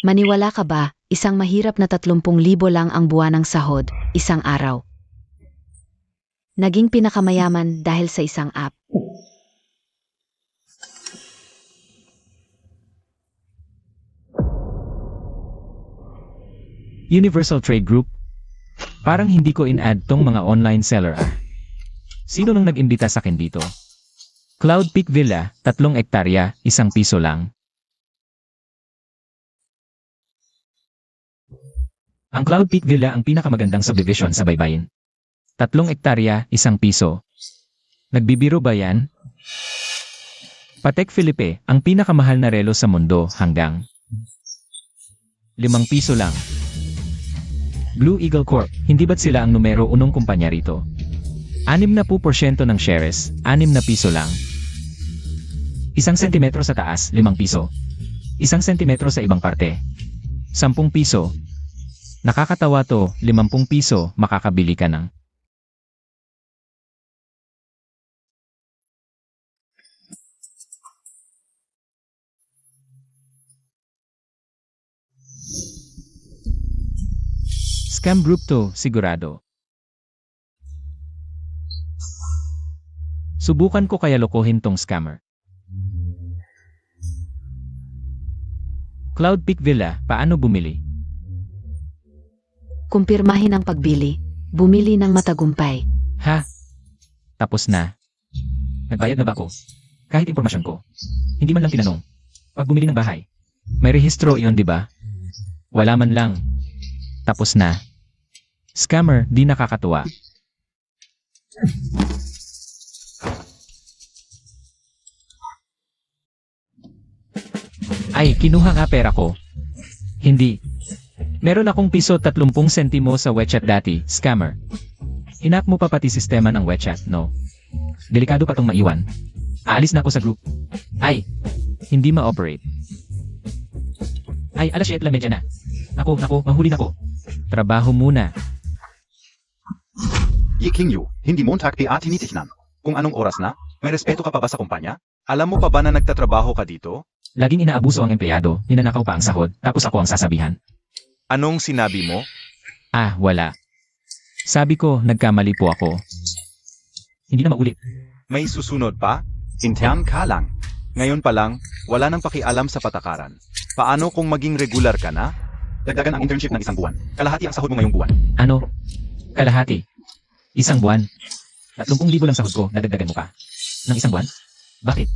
Maniwala ka ba, isang mahirap na 30,000 lang ang buwanang sahod, isang araw. Naging pinakamayaman dahil sa isang app. Universal Trade Group? Parang hindi ko in-add tong mga online seller ah. Sino nang nag-imbita sa akin dito? Cloud Peak Villa, 3 ektarya, 1 piso lang. Ang Cloud Peak Villa ang pinakamagandang subdivision sa baybayin. 3 ektarya, 1 piso. Nagbibiro ba yan? Patek Philippe, ang pinakamahal na relo sa mundo hanggang 5 piso lang. Blue Eagle Corp, hindi ba't sila ang numero 1 kumpanya rito? 60% ng shares, 6 na piso lang. 1 sentimetro sa taas, 5 piso. 1 sentimetro sa ibang parte, 10 piso. Nakakatawa to, 50 piso, makakabili ka ng scam group to, sigurado. Subukan ko kaya lokohin tong scammer. Cloud Peak Villa, paano bumili? Kumpirmahin ang pagbili, bumili ng matagumpay. Ha? Tapos na. Nagbayad na ba ako? Kahit impormasyon ko. Hindi man lang tinanong. Pag bumili ng bahay. May rehistro iyon, di ba? Wala man lang. Tapos na. Scammer, di nakakatuwa. Ay, kinuha nga pera ko. Hindi. Meron akong piso 30 sentimo sa WeChat dati, scammer. Hinak mo pa pati sistema ng WeChat, no? Delikado pa tong maiwan. Aalis na ako sa group. Ay, hindi ma-operate. Ay, 7:30 na. Naku, mahuli na ko. Trabaho muna. Yikingyu, hindi Montag PA tinitignan. Kung anong oras na, may respeto ka pa ba sa kumpanya? Alam mo pa ba na nagtatrabaho ka dito? Laging inaabuso ang empleyado, ninanakaw pa ang sahod, tapos ako ang sasabihan. Anong sinabi mo? Ah, wala. Sabi ko, nagkamali po ako. Hindi na maulit. May susunod pa? Intern ka lang. Ngayon pa lang, wala nang pakialam sa patakaran. Paano kung maging regular ka na? Dagdagan ang internship ng 1 buwan. Kalahati ang sahod mo ngayong buwan. Ano? Kalahati? 1 buwan? 30,000 lang sahod ko, nadagdagan mo pa. Ng 1 buwan? Bakit?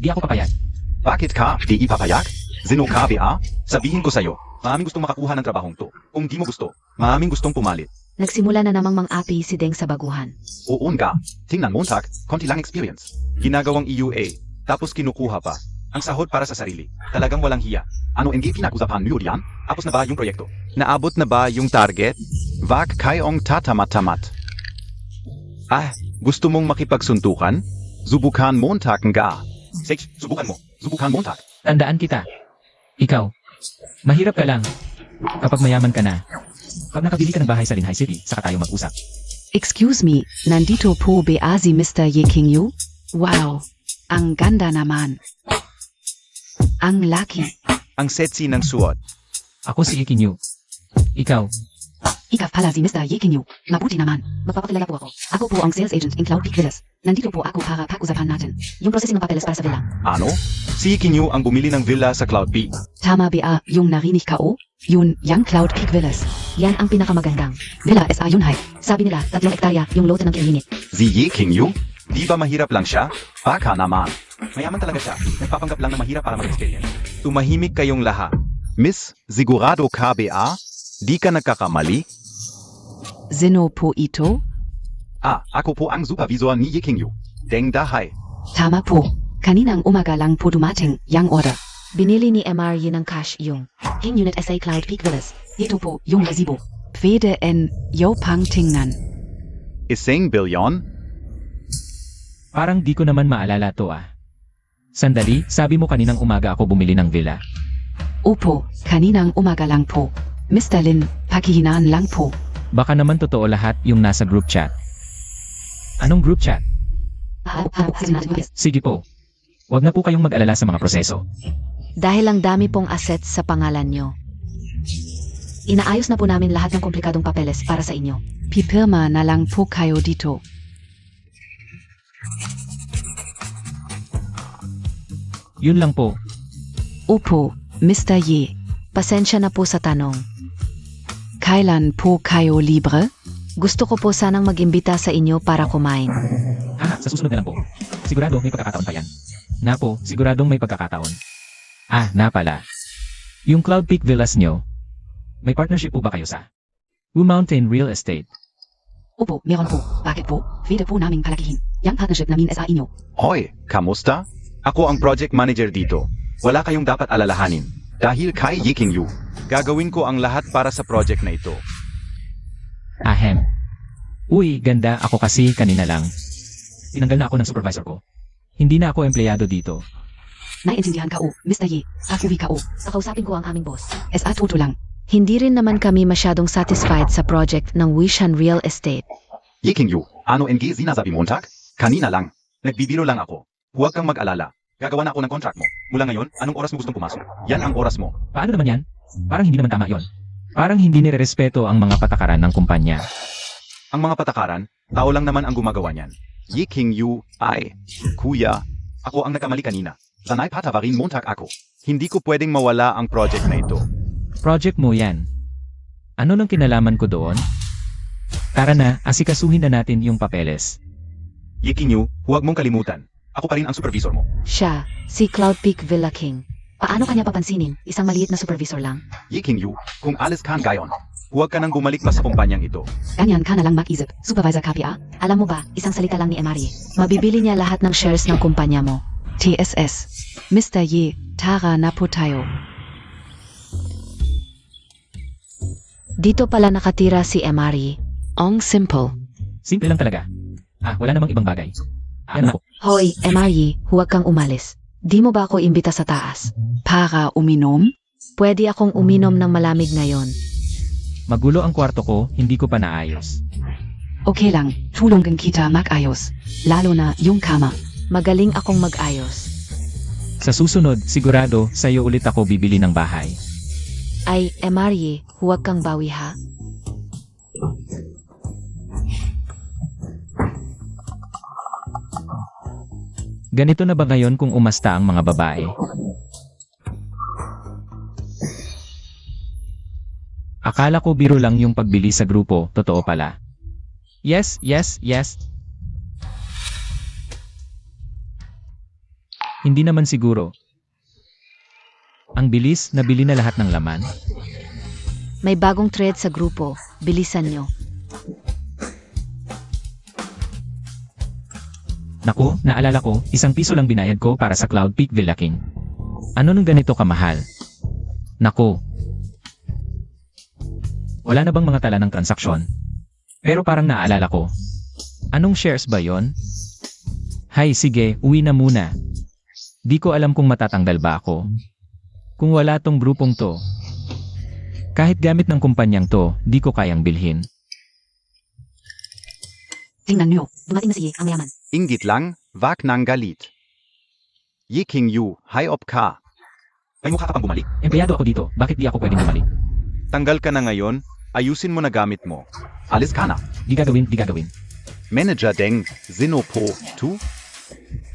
Di ako papayag. Bakit ka di ipapayag? Zeno ka BA? Sabihin ko sa'yo, maraming gustong makakuha ng trabahong to. Kung di mo gusto, maraming gustong pumalit. Nagsimula na namang mang-api si Deng sa baguhan. Oo nga, tingnan Montag, konti lang experience. Ginagawang EUA, tapos kinukuha pa. Ang sahod para sa sarili. Talagang walang hiya. Ano NG pinag-usapan niyo diyan? Tapos na ba yung proyekto? Naabot na ba yung target? Wag kayong tatamat-tamat. Ah, gusto mong makipagsuntukan? Subukan Montag nga. Sige, subukan mo. Subukan Montag. Tandaan kita. Ikaw. Mahirap ka lang. Kapag mayaman ka na. Pag nakabili ka ng bahay sa Linhai City, saka tayo mag-usap. Excuse me, nandito po ba si Mr. Yikingyu? Wow, ang ganda naman. Ang laki. Ang sexy ng suot. Ako si Ikinyu. Ikaw. Ikaw pala si Mr. Yikingyu. Mabuti naman. Magpapakilala po ako. Ako po ang sales agent in Cloud Peak Villas. Nandito po ako para pag-usapan natin. Yung processing ng papeles para sa villa. Ano? Si Kinyu ang bumili ng villa sa Cloud Peak. Tama ba yung narinig ka o? Yun, yung Cloud Peak Villas. Yan ang pinakamagandang. Villa SA Yunhai. Sabi nila, 3 ektarya yung lote ng kilinit. Si Yi Kinyu? Di ba mahirap lang siya? Baka naman. Mayaman talaga siya. Nagpapanggap lang na mahirap para mag-experience. Tumahimik kayong lahat. Miss, sigurado ka ba? Di ka nagkakamali? Zeno po ito? Ah, ako po ang supervisor ni Yi Kinyu. Deng Dahai. Tama po. Kaninang umaga lang po dumating yung order. Binili ni MR yun ng cash yung King Unit SA Cloud Peak Villas. Ito po yung gazebo. Pwede yo pang tingnan. 1 billion? Parang di ko naman maalala to ah. Sandali, sabi mo kaninang umaga ako bumili ng villa. Opo, kaninang umaga lang po. Mr. Lin, pakihinaan lang po. Baka naman totoo lahat yung nasa group chat. Anong group chat? Sige po. Huwag na po kayong mag-alala sa mga proseso. Dahil ang dami pong assets sa pangalan nyo. Inaayos na po namin lahat ng komplikadong papeles para sa inyo. Pipirma na lang po kayo dito. Yun lang po. Opo, Mr. Ye. Pasensya na po sa tanong. Kailan po kayo libre? Gusto ko po sanang mag-imbita sa inyo para kumain. Sa susunod na lang po. Sigurado may pagkakataon pa yan. Na po, siguradong may pagkakataon. Na pala. Yung Cloud Peak Villas nyo, may partnership po ba kayo sa Wu Mountain Real Estate? Opo, meron po. Bakit po? Pwede po naming palakihin. Yang partnership namin sa inyo. Hoy, kamusta? Ako ang project manager dito. Wala kayong dapat alalahanin. Dahil kay Yiking Yu, gagawin ko ang lahat para sa project na ito. Ahem. Uy, ganda ako kasi kanina lang. Tinanggal na ako ng supervisor ko. Hindi na ako empleyado dito. Naiintindihan ka o, Mr. Ye. Uwi ka o. Nakausapin ko ang aming boss. Toto lang. Hindi rin naman kami masyadong satisfied sa project ng Wishan Real Estate. Yiking Yu, ano NG sinasabi Montag? Kanina lang. Nagbibiro lang ako. Huwag kang mag-alala. Gagawa na ako ng contract mo. Mula ngayon, anong oras mo gustong pumasok? Yan ang oras mo. Paano naman yan? Parang hindi naman tama yon. Parang hindi nirerespeto ang mga patakaran ng kumpanya. Ang mga patakaran, tao lang naman ang gumagawa niyan. Yiking Yu ay, Kuya, ako ang nagkamali kanina. Sanay patavarin Montag ako. Hindi ko pwedeng mawala ang project na ito. Project mo yan. Ano nang kinalaman ko doon? Tara na, asikasuhin na natin yung papeles. Yiking Yu, huwag mong kalimutan. Ako pa rin ang supervisor mo. Siya, si Cloud Peak Villa King. Paano kanya papansinin? Isang maliit na supervisor lang. Yiking Yu, kung alis ka gayon, huwag ka nang bumalik pa sa kumpanyang ito. Ganyan ka na lang mag-isip, Supervisor KPA. Alam mo ba, isang salita lang ni Emery. Mabibili niya lahat ng shares ng kumpanya mo. TSS. Mr. Ye, tara na po tayo. Dito pala nakatira si Emery. Ang simple. Simple lang talaga. Wala namang ibang bagay. Yan ako. Hoy, Emery, huwag kang umalis. Di mo ba ako imbita sa taas? Para uminom? Pwede akong uminom ng malamig ngayon. Magulo ang kwarto ko, hindi ko pa naayos. Okay lang, tulungan kita mag-ayos. Lalo na yung kama. Magaling akong mag-ayos. Sa susunod, sigurado, sa'yo ulit ako bibili ng bahay. Ay, Emery, huwag kang bawi ha. Ganito na ba ngayon kung umasta ang mga babae? Akala ko biro lang yung pagbili sa grupo, totoo pala. Yes. Hindi naman siguro. Ang bilis, nabili na lahat ng laman. May bagong thread sa grupo. Bilisan nyo. Naku, naalala ko, 1 piso lang binayad ko para sa Cloud Peak Villa King. Ano nung ganito kamahal? Naku. Wala na bang mga tala ng transaksyon? Pero parang naalala ko. Anong shares ba yon? Hay, sige, uwi na muna. Di ko alam kung matatanggal ba ako. Kung wala tong grupong to. Kahit gamit ng kumpanyang to, di ko kayang bilhin. Tingnan nyo, dumating na si Ye, ang mayaman. Ingit lang, wag nang galit. Yiking Yu, hi op ka. May mukha ka pang bumalik. Empleyado ako dito, bakit di ako pwedeng bumalik? Tanggal ka na ngayon, ayusin mo na gamit mo. Alis ka na. Di gagawin. Manager Deng, Sino po, tu?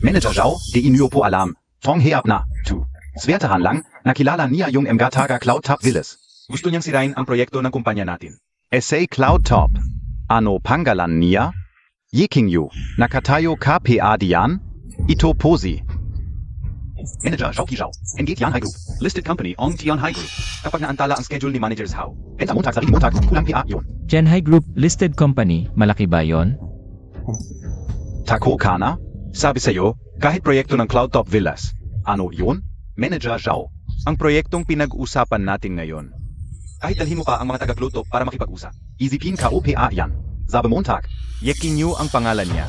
Manager Zhao, di inyo po alam. Tong heap na, tu. Swertahan lang, nakilala niya yung Mgataga Cloud Top Villas. Gusto niyang sirain ang proyekto ng kumpanya natin. SA Cloud Top. Ano pangalan niya? Yiking Yu, nakatayo KPA diyan? Ito Posi. Manager Zhao Kijao, NG Tianhai Group, listed company Ong Tianhai Group. Kapag naantala ang schedule ni Manager Zhao, benta Montag sa ring Montag, kulang PA yun. Tianhai Group, listed company, malaki ba yon? Tako ka na? Sabi sa'yo, kahit proyekto ng Cloud Top Villas. Ano yun? Manager Zhao, ang proyektong pinag-usapan natin ngayon. Kahit dalhin mo pa ang mga taga-Cloud Top para makipag-usap. Isipin ka o PA yan. Sabi Montag, Yiking Yu ang pangalan niya.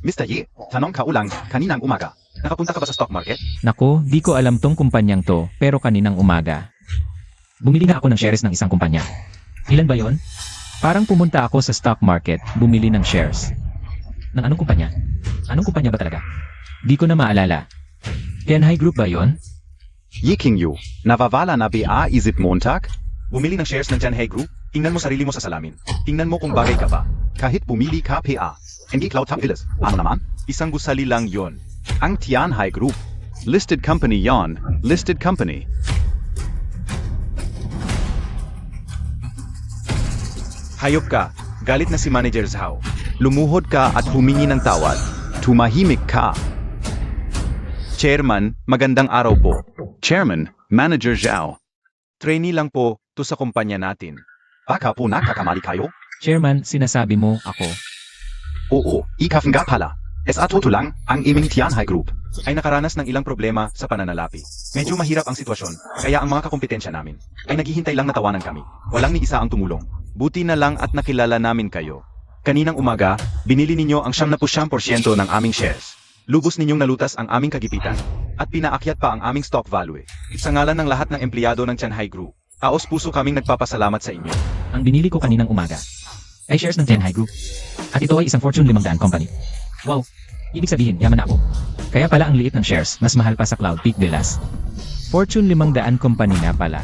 Mr. Ye, tanong ka ulang, kaninang umaga. Nakapunta ka ba sa stock market? Nako, di ko alam tong kumpanyang to, pero kaninang umaga. Bumili na ako ng shares ng isang kumpanya. Ilan ba yon? Parang pumunta ako sa stock market, bumili ng shares. Ng anong kumpanya? Anong kumpanya ba talaga? Di ko na maalala. Tianhai Group ba yon? Yiking Yu, nawawala na BA isip Montag? Bumili ng shares ng Tianhe Group, tingnan mo sarili mo sa salamin. Tingnan mo kung bagay ka ba. Kahit bumili ka PA. NG Cloud Top Villas. Ano naman? Isang gusali lang yon. Ang Tianhe Group. Listed company yon. Listed company. Hayop ka. Galit na si Manager Zhao. Lumuhod ka at humingi ng tawad. Tumahimik ka. Chairman, magandang araw po. Chairman, Manager Zhao. Trainee lang po to sa kumpanya natin. Baka po nakakamali kayo? Chairman, sinasabi mo ako. Oo, ikaw nga pala. Sa totoo lang, ang iming Tianhe Group ay nakaranas ng ilang problema sa pananalapi. Medyo mahirap ang sitwasyon, kaya ang mga kakumpetensya namin ay naghihintay lang na tawanan kami. Walang ni isa ang tumulong. Buti na lang at nakilala namin kayo. Kaninang umaga, binili ninyo ang 70% ng aming shares. Lubos ninyong nalutas ang aming kagipitan at pinaakyat pa ang aming stock value. Sa ngalan ng lahat ng empleyado ng Tianhe Group, taos puso kaming nagpapasalamat sa inyo. Ang binili ko kaninang umaga ay shares ng Tianhe Group. At ito ay isang Fortune 500 company. Wow! Ibig sabihin, yaman na ako. Kaya pala ang liit ng shares, mas mahal pa sa Cloud Peak Villas. Fortune 500 company na pala.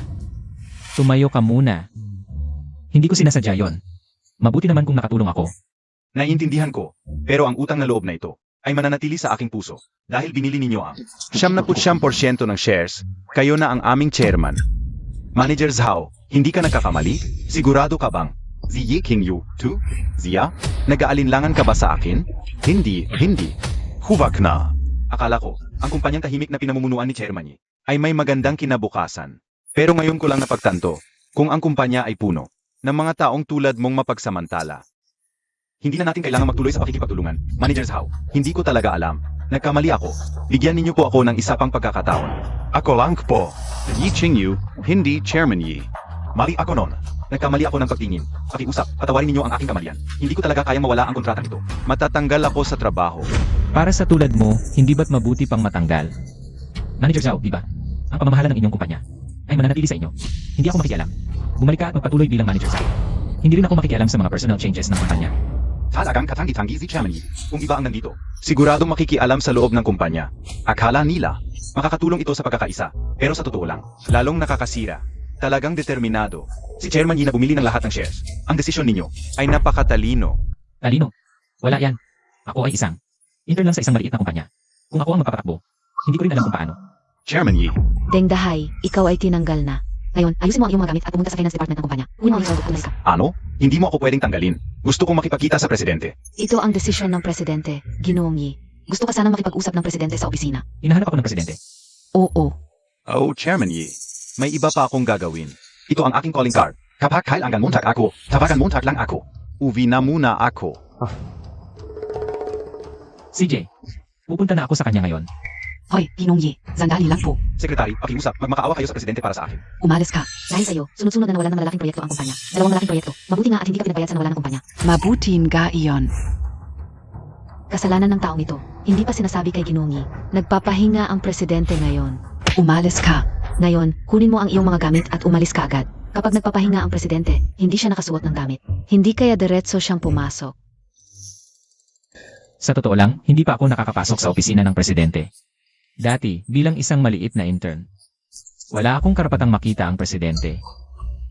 Tumayo ka muna. Hindi ko sinasadya yon. Mabuti naman kung nakatulong ako. Naiintindihan ko, pero ang utang na loob na ito ay mananatili sa aking puso dahil binili ninyo ang 70% ng shares, kayo na ang aming chairman. Manager Zhao, hindi ka nagkakamali? Sigurado ka bang? Ziyi King Yu, tu? Zia? Nag-aalinlangan ka ba sa akin? Hindi. Hubak na. Akala ko, ang kumpanyang tahimik na pinamumunuan ni Chairman Yi ay may magandang kinabukasan. Pero ngayon ko lang napagtanto kung ang kumpanya ay puno ng mga taong tulad mong mapagsamantala. Hindi na natin kailangan magtuloy sa pakikipagtulungan. Manager Zhao, hindi ko talaga alam. Nagkamali ako. Bigyan ninyo po ako ng isa pang pagkakataon. Ako lang po. Yi Qingyu, hindi Chairman Yi. Mali ako nun. Nagkamali ako ng pagtingin. Pakiusap, patawarin ninyo ang aking kamalian. Hindi ko talaga kayang mawala ang kontratang ito. Matatanggal ako sa trabaho. Para sa tulad mo, hindi ba't mabuti pang matanggal? Manager Zhao, di ba? Ang pamamahala ng inyong kumpanya ay mananatili sa inyo. Hindi ako makikialam. Bumalik ka at magpatuloy bilang Manager Zhao. Hindi rin ako makikialam sa mga personal changes ng kumpanya. Talagang katanggi-tanggi si Chairman Yi. Kung iba ang nandito, siguradong makikialam sa loob ng kumpanya. Akala nila, makakatulong ito sa pagkakaisa. Pero sa totoo lang, lalong nakakasira. Talagang determinado. Si Chairman Yi na bumili ng lahat ng shares. Ang desisyon ninyo ay napakatalino. Talino? Wala yan. Ako ay isang intern lang sa isang maliit na kumpanya. Kung ako ang magpapatakbo, hindi ko rin alam kung paano. Chairman Yi, Deng Dahay, ikaw ay tinanggal na. Ngayon, ayusin mo ang iyong mga gamit at pumunta sa finance department ng kumpanya. Kunin mo ang iyong sweldo at umalis ka. ano? Hindi mo ako pwedeng tanggalin. Gusto kong makipagkita sa presidente. Ito ang desisyon ng presidente, Ginoong Yi. Gusto ka sanang makipag-usap ng presidente sa opisina. Hinahanap ako ng presidente. Oo. Oh, Chairman Yi, may iba pa akong gagawin. Ito ang aking calling card. Kapag kailangan Montag ako, tawagan Montag lang ako. Uwi na muna ako. CJ, pupunta na ako sa kanya ngayon. Hoy, Ginoong Yi, sandali lang po. Sekretary, pakiusap, magmakaawa kayo sa presidente para sa akin. Umalis ka. Dahil sa'yo, sunod-sunod na nawalan ng malalaking proyekto ang kumpanya. Dalawang malaking proyekto. Mabuti nga at hindi ka pinabayad sa nawalan ng kumpanya. Mabutin ga iyon. Kasalanan ng taong ito. Hindi pa sinasabi kay Ginoong Yi. Nagpapahinga ang presidente ngayon. Umalis ka. Ngayon, kunin mo ang iyong mga gamit at umalis ka agad. Kapag nagpapahinga ang presidente, hindi siya nakasuot ng damit. Hindi kaya diretso siyang pumasok. Sa totoo lang, hindi pa ako nakakapasok sa opisina ng presidente. Dati, bilang isang maliit na intern, wala akong karapatang makita ang presidente.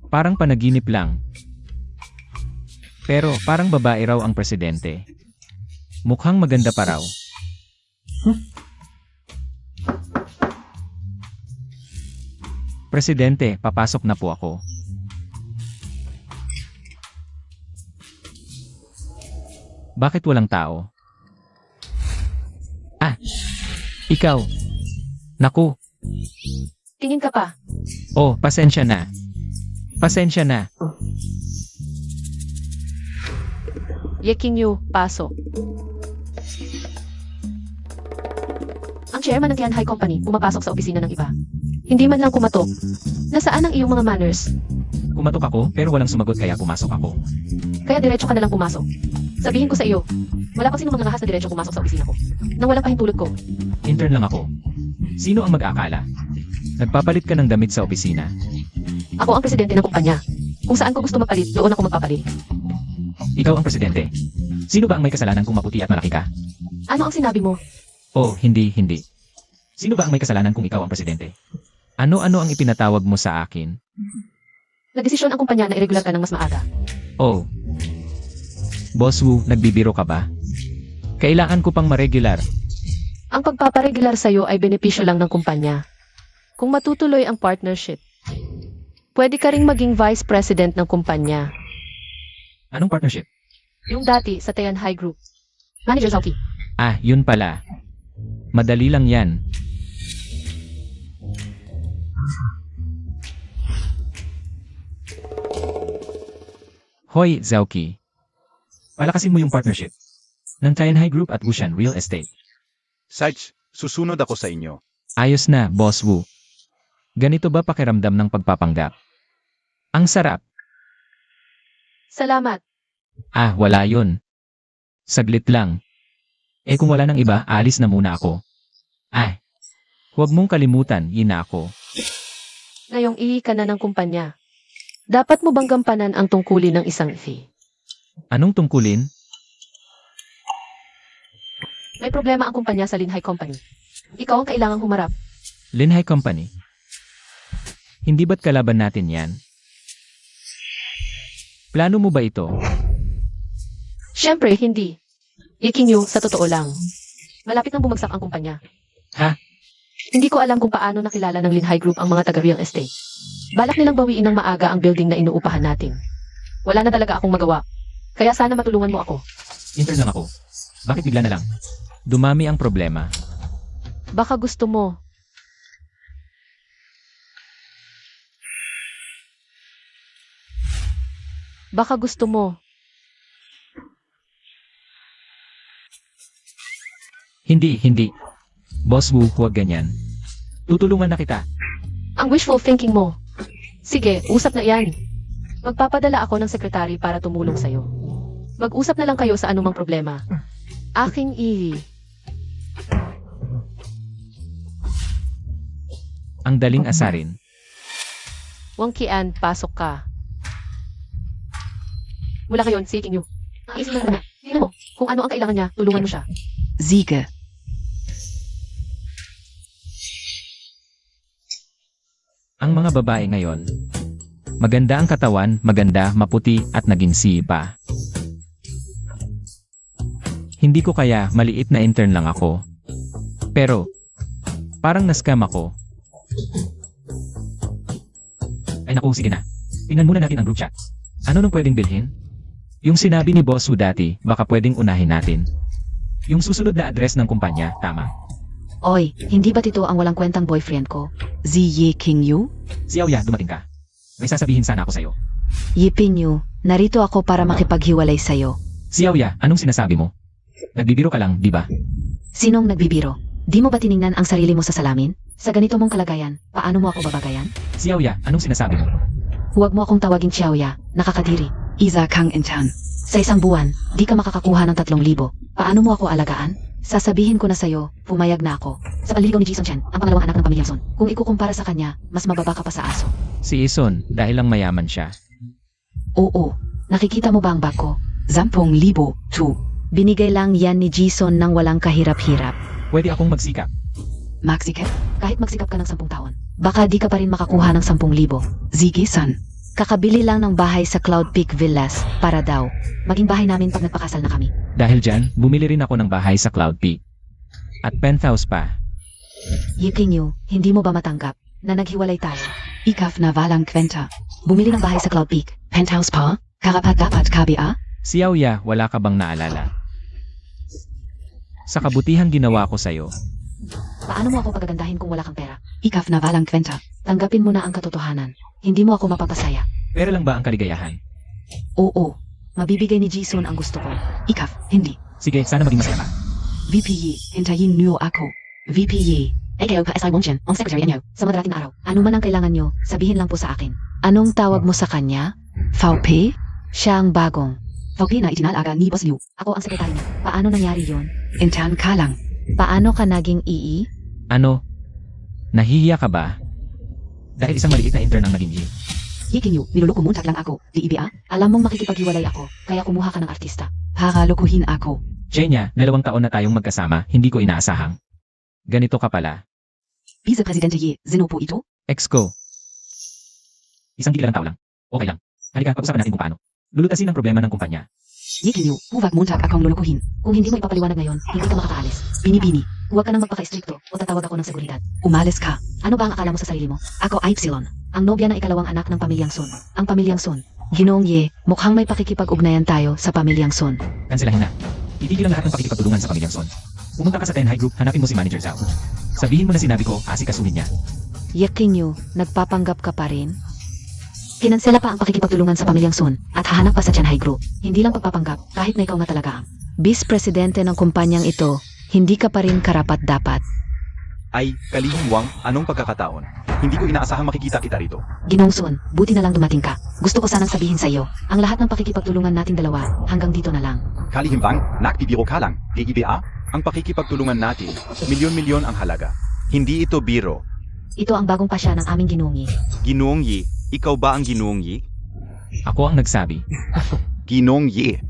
Parang panaginip lang. Pero parang babae raw ang presidente. Mukhang maganda pa raw. Presidente, papasok na po ako. Bakit walang tao? Ah, ikaw. Naku. Tingin ka pa. Oh, pasensya na. Pasensya na. Yeking Yu, pasok. Ang chairman ng Tianhe Company pumapasok sa opisina ng iba. Hindi man lang kumatok. Nasaan ang iyong mga manners? Kumatok ako pero walang sumagot kaya pumasok ako. Kaya diretso ka na lang pumasok. Sabihin ko sa iyo, wala pa sinong mga nahas na diretso pumasok sa opisina ko. Nang walang pahintulot ko. Intern lang ako. Sino ang mag-aakala? Nagpapalit ka ng damit sa opisina. Ako ang presidente ng kumpanya. Kung saan ko gusto magpalit, doon ako magpapalit. Ikaw ang presidente. Sino ba ang may kasalanan kung maputi at malaki ka? Ano ang sinabi mo? Oh, hindi. Sino ba ang may kasalanan kung ikaw ang presidente? Ano-ano ang ipinatawag mo sa akin? Nagdesisyon ang kumpanya na irregular ka ng mas maaga. Oh. Boss Wu, nagbibiro ka ba? Kailangan ko pang ma-regular. Ang pagpaparegular sa'yo ay benepisyo lang ng kumpanya. Kung matutuloy ang partnership, pwede ka ring maging vice president ng kumpanya. Anong partnership? Yung dati sa Tayan High Group. Manager Zauki. Ah, yun pala. Madali lang yan. Hoy, Zauki. Palakasin mo yung partnership ng Tayan High Group at Wushan Real Estate. Sarge, susunod ako sa inyo. Ayos na, Boss Wu. Ganito ba pakiramdam ng pagpapanggap? Ang sarap. Salamat. Ah, wala yun. Saglit lang. Eh kung wala nang iba, alis na muna ako. Ay, huwag mong kalimutan, yina ako. Ngayong ihi ka na ng kumpanya. Dapat mo bang gampanan ang tungkulin ng isang fee? Anong tungkulin? May problema ang kumpanya sa Linhai Company. Ikaw ang kailangang humarap. Linhai Company. Hindi ba't kalaban natin yan? Plano mo ba ito? Siyempre, hindi. Ikinyo, sa totoo lang. Malapit nang bumagsak ang kumpanya. Ha? Hindi ko alam kung paano nakilala ng Linhai Group ang mga taga-real estate. Balak nilang bawiin ng maaga ang building na inuupahan natin. Wala na talaga akong magawa. Kaya sana matulungan mo ako. Intern lang ako. Bakit bigla na lang? Dumami ang problema. Baka gusto mo. Baka gusto mo. Hindi. Boss Wu, huwag ganyan. Tutulungan na kita. Ang wishful thinking mo. Sige, usap na yan. Magpapadala ako ng sekretary para tumulong sa'yo. Mag-usap na lang kayo sa anumang problema. Aking ihi. Ang daling asarin. Wang Kian, pasok ka. Mula ngayon, seeking you. Isip mo na. Tingnan mo, kung ano ang kailangan niya, tulungan mo siya. Siege. Ang mga babae ngayon. Maganda ang katawan, maganda, maputi, at naging pa. Hindi ko kaya, maliit na intern lang ako. Pero, parang na-scam ako. Ay naku, sige na. Tingnan muna natin ang group chat. Ano nung pwedeng bilhin? Yung sinabi ni Boss Wu dati, baka pwedeng unahin natin. Yung susunod na address ng kumpanya, tama. Oy, hindi ba't ito ang walang kwentang boyfriend ko? Ziye King Yu? Xiaoya, dumating ka. May sasabihin sana ako sa'yo. Yipin Yu, narito ako para makipaghiwalay sa'yo. Xiaoya, anong sinasabi mo? Nagbibiro ka lang, di ba? Sinong nagbibiro? Di mo ba tiningnan ang sarili mo sa salamin? Sa ganito mong kalagayan, paano mo ako babagayan? Xiaoya, anong sinasabi mo? Huwag mo akong tawaging Xiaoya, nakakadiri. Isa Kang Intern. Sa isang buwan, di ka makakakuha ng 3,000. Paano mo ako alagaan? Sasabihin ko na sa'yo, pumayag na ako. Sa panliligaw ni Jason Chen, ang pangalawang anak ng pamilya Son. Kung ikukumpara sa kanya, mas mababa ka pa sa aso. Si Ison, dahil lang mayaman siya. Oo, nakikita mo ba ang bag ko? 10,000 tu. Binigay lang yan ni Jason nang walang kahirap-hirap. Pwede akong magsikap. Maxike. Kahit magsikap ka ng 10 taon, baka di ka pa rin makakuha ng 10,000. Zige San. Kakabili lang ng bahay sa Cloud Peak Villas para daw maging bahay namin pag nagpakasal na kami. Dahil dyan, bumili rin ako ng bahay sa Cloud Peak. At penthouse pa. Yikinyo, hindi mo ba matanggap na naghiwalay tayo? Ikaf na walang kwenta. Bumili ng bahay sa Cloud Peak. Penthouse pa? Karapat dapat kabia? Xiaoya, wala ka bang naalala? Sa kabutihang ginawa ko sa'yo, Paano mo ako pagagandahin kung wala kang pera? Ikaf na walang kwenta. Tanggapin mo na ang katotohanan. Hindi mo ako mapapasaya. pera lang ba ang kaligayahan? Oo, mabibigay ni Jason ang gusto ko. Ikaf, hindi. Sige, sana maging masaya ka. VPE, hintayin niyo ako. VPE, AKO ka SI Wongchen, ang secretary niyo, sa madarating na araw. Ano man ang kailangan niyo, sabihin lang po sa akin. Anong tawag mo sa kanya? VP? Siya ang bagong. VP na itinalaga ni Boss Liu. Ako ang sekretary niya. Paano nangyari yon? Intern ka lang. Paano ka naging ii? Ano? Nahihiya ka ba? Dahil isang maliit na intern ang naging yield. Yikinyo, niluloko mo lang ako. Di ibi Alam mong makikipaghiwalay ako, kaya kumuha ka ng artista. Para lukuhin ako. Jenya, 2 taon na tayong magkasama, hindi ko inaasahang. Ganito ka pala. Vice-Presidente Ye, sino po ito? Ex ko. Isang gigilang tao lang. Okay lang. Halika, pag-usapan natin kung paano. Lulutasin ang problema ng kumpanya. Ye Kinyo, huwag Montag akong lulukuhin. Kung hindi mo ipapaliwanag ngayon, hindi ka makakaalis. Bini-bini, Huwag ka nang magpaka-istrikto o tatawag ako ng seguridad. umalis ka. Ano ba ang akala mo sa sarili mo? Ako Epsilon. Ang nobya ng ikalawang anak ng pamilyang Sun. Ang pamilyang Sun. Ginoong Ye, mukhang may pakikipag-ugnayan tayo sa pamilyang Sun. Kanselahin na. Itigil ang lahat ng pakikipagtulungan sa pamilyang Son. Pumunta ka sa Tenhai Group, hanapin mo si Manager Zhao. Sabihin mo na sinabi ko, asikasuhin niya. Ye Kinyo, nagpapanggap ka pa rin? Kinansela pa ang pakikipagtulungan sa pamilyang Sun at hahanap pa sa Tianhai Group. Hindi lang pagpapanggap kahit na ikaw nga talaga ang Vice Presidente ng kumpanyang ito, hindi ka pa rin karapat-dapat. Ay, Kalihim Wang, anong pagkakataon? Hindi ko inaasahang makikita kita rito. Ginoong Sun, buti na lang dumating ka. Gusto ko sanang sabihin sa iyo, ang lahat ng pakikipagtulungan nating dalawa, hanggang dito na lang. Kalihim Wang, nakbibiro ka lang. DIBA, ang pakikipagtulungan natin, milyon-milyon ang halaga. Hindi ito biro. Ito ang bagong pasya ng aming Ginoong Yi. Ginoong Yi, ikaw ba ang Ginoong Yi? Ako ang nagsabi. Ginoong Yi.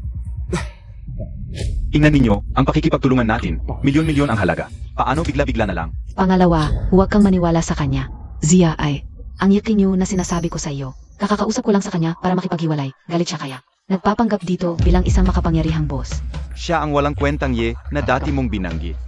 Tingnan ninyo, ang pakikipagtulungan natin, milyon-milyon ang halaga. Paano bigla-bigla na lang? Pangalawa, huwag kang maniwala sa kanya. Zia ay, Ang Yekinyo na sinasabi ko sa iyo, kakakausap ko lang sa kanya para makipaghiwalay. Galit siya kaya. Nagpapanggap dito bilang isang makapangyarihang boss. Siya ang walang kwentang Ye na dati mong binanggit.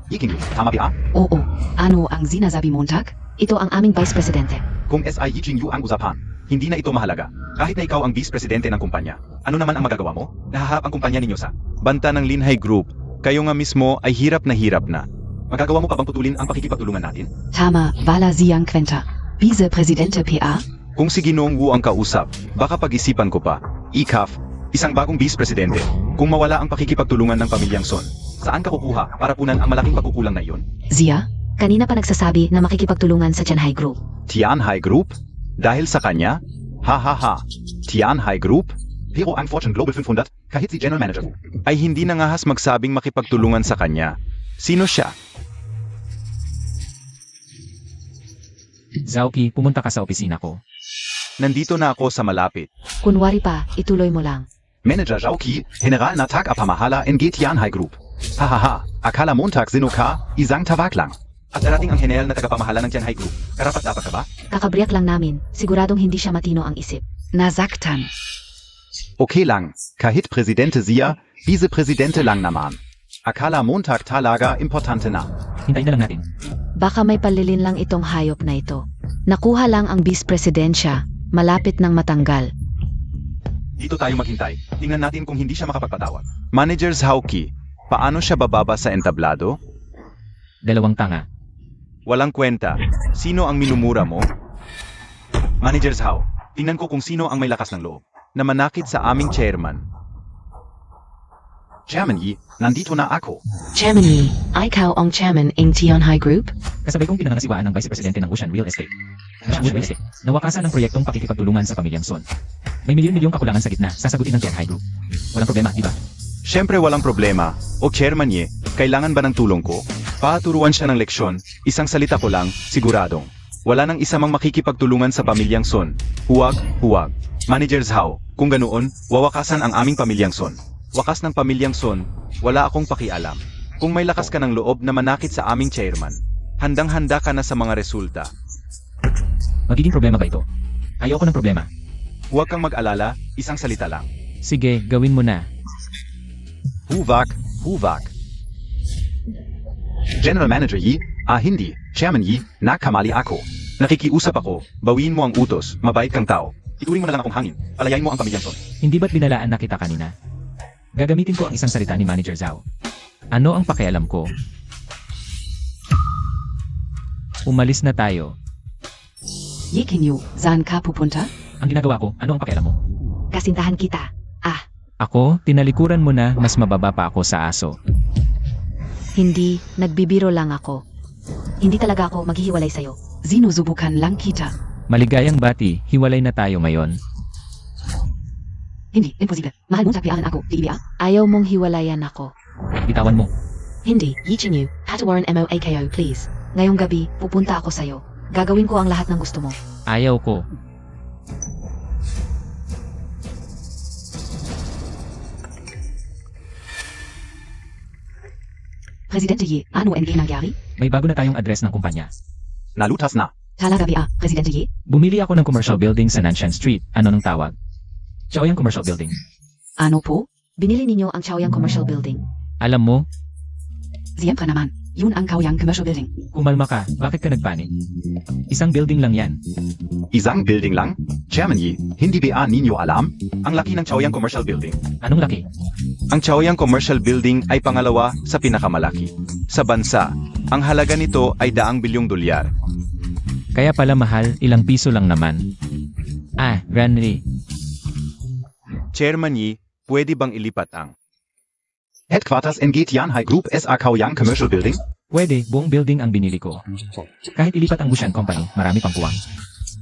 Yikinyo, tama ba? oo, ano ang sinasabi Montag? Ito ang aming Vice Presidente. Kung SI Yijingyu ang usapan, hindi na ito mahalaga. Kahit na ikaw ang Vice Presidente ng kumpanya, ano naman ang magagawa mo? Nahaharap ang kumpanya ninyo sa banta ng Linhai Group. Kayo nga mismo ay hirap na hirap na. Magagawa mo pa bang putulin ang pakikipagtulungan natin? Tama, Wala Siang Quenta. Vice Presidente PA? Kung si Ginoong Wu ang kausap, baka pag-isipan ko pa. ICAF, isang bagong Vice Presidente. Kung mawala ang pakikipagtulungan ng pamilyang Son, saan ka kukuha para punan ang malaking pagkukulang na iyon? Zia? Kanina pa nagsasabi na makikipagtulungan sa Tianhai Group. Tianhai Group? Dahil sa kanya? Ha ha ha. Tianhai Group? Pero ang Fortune Global 500, kahit si General Manager, ay hindi nangahas magsabing makipagtulungan sa kanya. Sino siya? Zhaoki, pumunta ka sa opisina ko. Nandito na ako sa malapit. Kunwari pa, ituloy mo lang. Manager Zhaoki, General na Tag-Apamahala NG Tianhai Group. Ha ha ha. Akala Montag sino ka, isang tawag lang. At darating ang general na tagapamahala ng Tianhai Group. Karapat-dapat ka ba? Kakabriyak lang namin, siguradong hindi siya matino ang isip. Nasaktan. Okay lang, kahit Presidente siya, Vice-Presidente lang naman. Akala Montag talaga importante na. Hintayin na lang natin. Baka may palilin lang itong hayop na ito. Nakuha lang ang Vice Presidensya, malapit ng matanggal. Dito tayo maghintay. Tingnan natin kung hindi siya makapagpatawag. Manager Zhaoki, paano siya bababa sa entablado? Dalawang tanga. Walang kwenta. Sino ang minumura mo? Manager Zhao, tingnan ko kung sino ang may lakas ng loob na manakit sa aming chairman. Chairman Yi, nandito na ako. Chairman Yi, ikaw ang chairman ng Tianhai Group? Kasabay kong pinangangasiwaan ng Vice Presidente ng Ocean Real Estate. Ocean Real Estate, nawakasan ang proyektong pakikipagtulungan sa pamilyang Son. May milyon-milyong kakulangan sa gitna, sasagutin ng Tianhai Group. Walang problema, di ba? Siyempre walang problema. O Chairman Yi, kailangan ba ng tulong ko? Paturuan siya ng leksyon. Isang salita ko lang, siguradong. Wala nang isa mang makikipagtulungan sa pamilyang Son. Huwag, huwag. Manager Zhao, kung ganoon, wawakasan ang aming pamilyang Son. Wakas ng pamilyang Son, wala akong pakialam. Kung may lakas ka ng loob na manakit sa aming chairman, handang-handa ka na sa mga resulta. Magiging problema ba ito? Ayoko ng problema. Huwag kang mag-alala, isang salita lang. Sige, gawin mo na. Huwag, huwag. General Manager Yi, hindi. Chairman Yi, nakamali ako. Nakikiusap ako, bawiin mo ang utos, mabait kang tao. Ituring mo na lang akong hangin, palayain mo ang pamilyang Son. Hindi ba't binalaan na kita kanina? Gagamitin ko ang isang salita ni Manager Zhao. Ano ang pakialam ko? Umalis na tayo. Ye Kinyo, saan ka pupunta? Ang ginagawa ko, ano ang pakialam mo? Kasintahan kita. Ako, tinalikuran mo na mas mababa pa ako sa aso. Hindi, nagbibiro lang ako. Hindi talaga ako maghihiwalay sa'yo. Sinusubukan lang kita. Maligayang bati, hiwalay na tayo ngayon. Hindi, imposible. Mahal mo sakpiaan ako, DBA? Ayaw mong hiwalayan ako. Bitawan mo. Hindi, Yichinyu, Hatawaran mo AKO please. Ngayong gabi, pupunta ako sa'yo. Gagawin ko ang lahat ng gusto mo. Ayaw ko. Presidente Yi, ano ang nangyari? May bago na tayong address ng kumpanya. Nalutas na. Talaga ba, Presidente Ye? Bumili ako ng commercial building sa Nanshan Street. Ano nang tawag? Chaoyang Commercial Building. Ano po? Binili ninyo ang Chaoyang Commercial Building. Alam mo, Siyempre naman, yun ang Chaoyang Commercial Building. kumalma ka. Bakit ka nagpanik? Isang building lang yan. Isang building lang? Chairman Yi, hindi ba ninyo alam? Ang laki ng Chaoyang Commercial Building. Anong laki? Ang Chaoyang Commercial Building ay pangalawa sa pinakamalaki sa bansa. Ang halaga nito ay daang bilyong dolyar. Kaya pala mahal, ilang piso lang naman. Randy. Chairman Yi, pwede bang ilipat ang Headquarters NG Tianhai Group SA Chaoyang Commercial Building? Pwede, buong building ang binili ko. Kahit ilipat ang Bushan Company, marami pang puwang.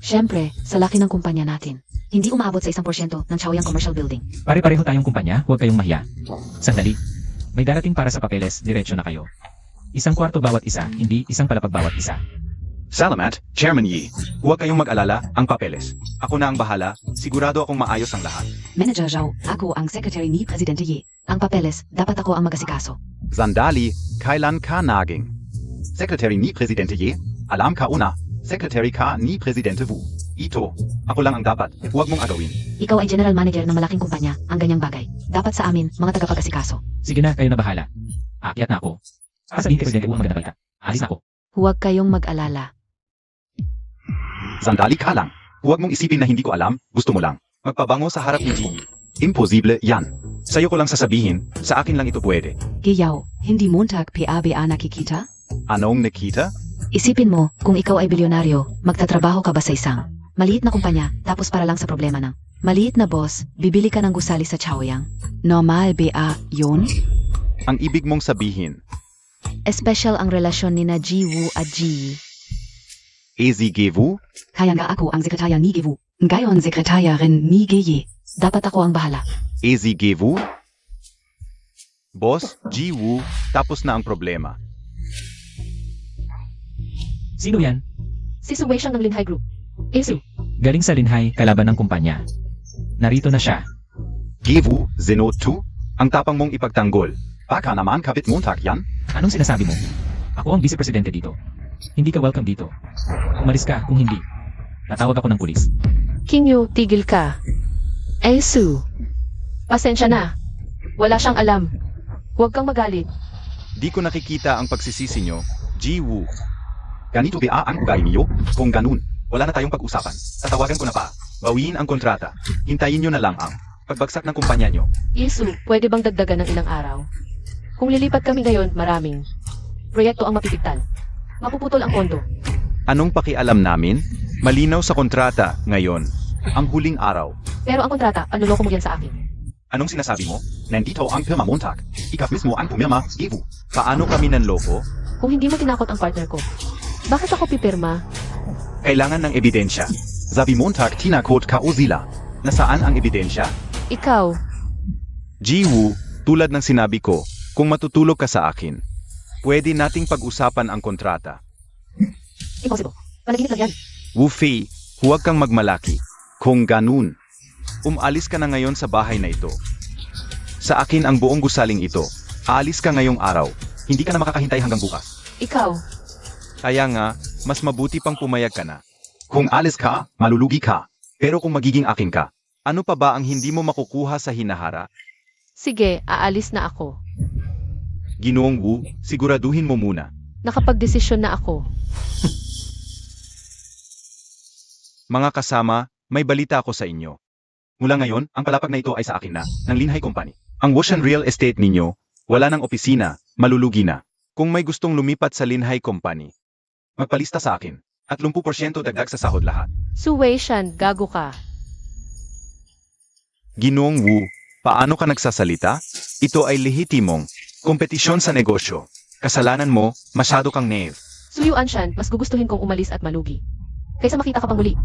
Siyempre, sa laki ng kumpanya natin. Hindi umaabot sa 1% ng Chaoyang Commercial Building. Pare-pareho tayong kumpanya, huwag kayong mahiya. Sandali. May darating para sa papeles, diretsyo na kayo. Isang kwarto bawat isa, hindi isang palapag bawat isa. Salamat, Chairman Yi. Huwag kayong mag-alala, ang papeles. Ako na ang bahala, sigurado akong maayos ang lahat. Manager Zhao, ako ang secretary ni Presidente Ye. Ang papeles, dapat ako ang mag-asikaso. Sandali, kailan ka naging Secretary ni Presidente Ye? Alam ka una, Secretary ka ni Presidente Wu. Ito, ako lang ang dapat, huwag mong agawin. Ikaw ay general manager ng malaking kumpanya, ang ganyang bagay. Dapat sa amin, mga tagapag-asikaso. Sige na, kayo na bahala. Aakyat na ako. Sasabihin kay Presidente Wu ang magandang balita. Alis na ako. Huwag kayong mag-alala. Sandali ka lang. Huwag mong isipin na hindi ko alam, gusto mo lang. Magpabango sa harap ni Ji. Imposible yan. Sa'yo ko lang sasabihin, sa akin lang ito pwede. Giyaw, hindi montag PABA nakikita? Anong nakita? Isipin mo, kung ikaw ay bilyonaryo, magtatrabaho ka ba sa isang maliit na kumpanya, tapos para lang sa problema ng maliit na boss, bibili ka ng gusali sa Chaoyang. Normal ba yun? Ang ibig mong sabihin, Espesyal ang relasyon ni na Ji Wu at Ji. Ezigevu? Kaya nga ako ang sekretarya ni Givu. Ngayon sekretaryarin ni Geye. Dapat ako ang bahala. Ezigevu? Boss, Ji Wu, tapos na ang problema. Sino yan? Si Su Wei Siyang ng Linhai Group. Su. Galing sa Linhai, kalaban ng kumpanya. Narito na siya. Gevu, Zenot 2? Ang tapang mong ipagtanggol. Baka naman kapit Montag yan? Anong sinasabi mo? Ako ang vice-presidente dito. Hindi ka welcome dito. Umalis ka kung hindi. Tatawag ako ng pulis. King Yu, tigil ka. Su. Pasensya na. Wala siyang alam. Huwag kang magalit. Di ko nakikita ang pagsisisi nyo, Ji Wu. Ganito ba ang ugali niyo? Kung ganun, wala na tayong pag-usapan. Tatawagan ko na pa. Bawiin ang kontrata. Hintayin nyo na lang ang pagbagsak ng kumpanya nyo. Su, pwede bang dagdagan ng ilang araw? Kung lilipat kami ngayon, maraming proyekto ang mapipigtan. Mapuputol ang pondo. Anong pakialam namin? Malinaw sa kontrata ngayon. Ang huling araw. Pero ang kontrata, panluloko mo yan sa akin. Anong sinasabi mo? Nandito ang pirma Montag. Ikaw mismo ang pumirma, Gevu. Paano kami nanloko? Kung hindi mo tinakot ang partner ko, bakit ako pipirma? Kailangan ng ebidensya. Sabi Montag tinakot ka o sila. Nasaan ang ebidensya? Ikaw, Ji Wu, tulad ng sinabi ko, kung matutulog ka sa akin, pwede nating pag-usapan ang kontrata. impossible. Panaginip lang yan. Wu Fei, huwag kang magmalaki. Kung ganun, umalis ka na ngayon sa bahay na ito. Sa akin ang buong gusaling ito. Aalis ka ngayong araw. Hindi ka na makakahintay hanggang bukas. Ikaw, Kaya nga, mas mabuti pang pumayag ka na. Kung alis ka, malulugi ka. Pero kung magiging akin ka, ano pa ba ang hindi mo makukuha sa hinahara? sige, aalis na ako. Ginoong Wu, siguraduhin mo muna. Nakapagdesisyon na ako. Mga kasama, may balita ako sa inyo. Mula ngayon, ang palapag na ito ay sa akin na, ng Linhai Company. Ang Wushan Real Estate ninyo, wala ng opisina, malulugi na. Kung may gustong lumipat sa Linhai Company, magpalista sa akin, at 10% dagdag sa sahod lahat. Su Wei Shan, gago ka. Ginoong Wu, paano ka nagsasalita? Ito ay lehitimong kompetisyon sa negosyo. Kasalanan mo, masyado kang naive. Su Yuan Shan, mas gugustuhin kong umalis at malugi. Kaysa makita ka pang muli.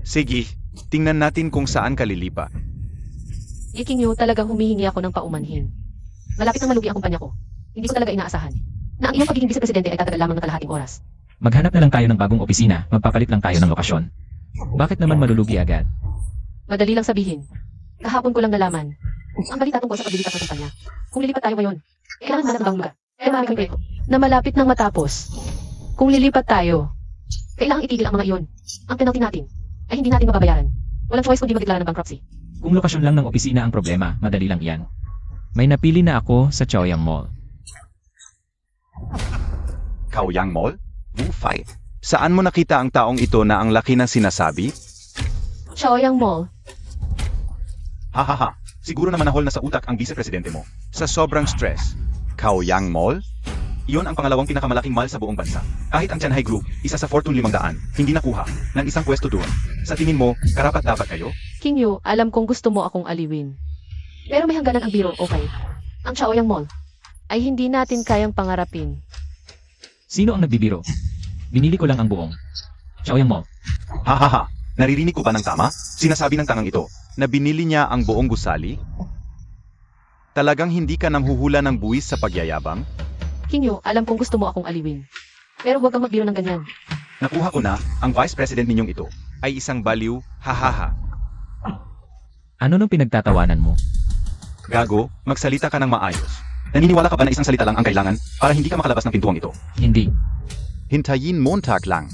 Sige, tingnan natin kung saan ka lilipat. King Yu, talagang humihingi ako ng paumanhin. Malapit nang malugi ang kumpanya ko. Hindi ko talaga inaasahan na ang iyong pagiging vice-presidente ay tatagal lamang ng kalahating oras. Maghanap na lang tayo ng bagong opisina, magpapalit lang tayo ng lokasyon. Bakit naman malulugi agad? Madali lang sabihin. Kahapon ko lang nalaman ang balita tungkol sa paglilipat ng kumpanya. Kung lilipat tayo ngayon, kailangan hanap ng bagong lugar. Kaya marami kang proyekto na malapit nang matapos. Kung lilipat tayo, Kailangang itigil ang mga iyon. Ang penalty natin ay hindi natin mababayaran. Walang choice kundi magdeklara ng bankruptcy. Kung lokasyon lang ng opisina ang problema, madali lang iyan. May napili na ako sa Chaoyang Mall. Kaoyang Mall? Wu Fai. Saan mo nakita ang taong ito na ang laki ng sinasabi? Chaoyang Mall. Hahaha. Siguro naman nahol na sa utak ang vice-presidente mo. Sa sobrang stress. Kaoyang Mall? Iyon ang pangalawang pinakamalaking mall sa buong bansa. Kahit ang Tianhai Group, isa sa Fortune 500, hindi nakuha ng isang pwesto doon. Sa tingin mo, karapat-dapat kayo? King Yu, alam kong gusto mo akong aliwin. Pero may hangganan ang biro, okay? Ang Chaoyang Mall ay hindi natin kayang pangarapin. Sino ang nagbibiro? Binili ko lang ang buong Chaoyang Mall. Hahaha. Naririnig ko ba ng tama? Sinasabi ng tangang ito na binili niya ang buong gusali? Talagang hindi ka nanghuhula ng buwis sa pagyayabang? King Yu, alam kong gusto mo akong aliwin. Pero huwag kang magbiro ng ganyan. Nakuha ko na, ang vice president ninyong ito ay isang baliw, hahaha. Ano nung pinagtatawanan mo? Gago, magsalita ka ng maayos. Naniniwala ka ba na isang salita lang ang kailangan para hindi ka makalabas ng pintuang ito? Hindi. Hintayin Montag lang.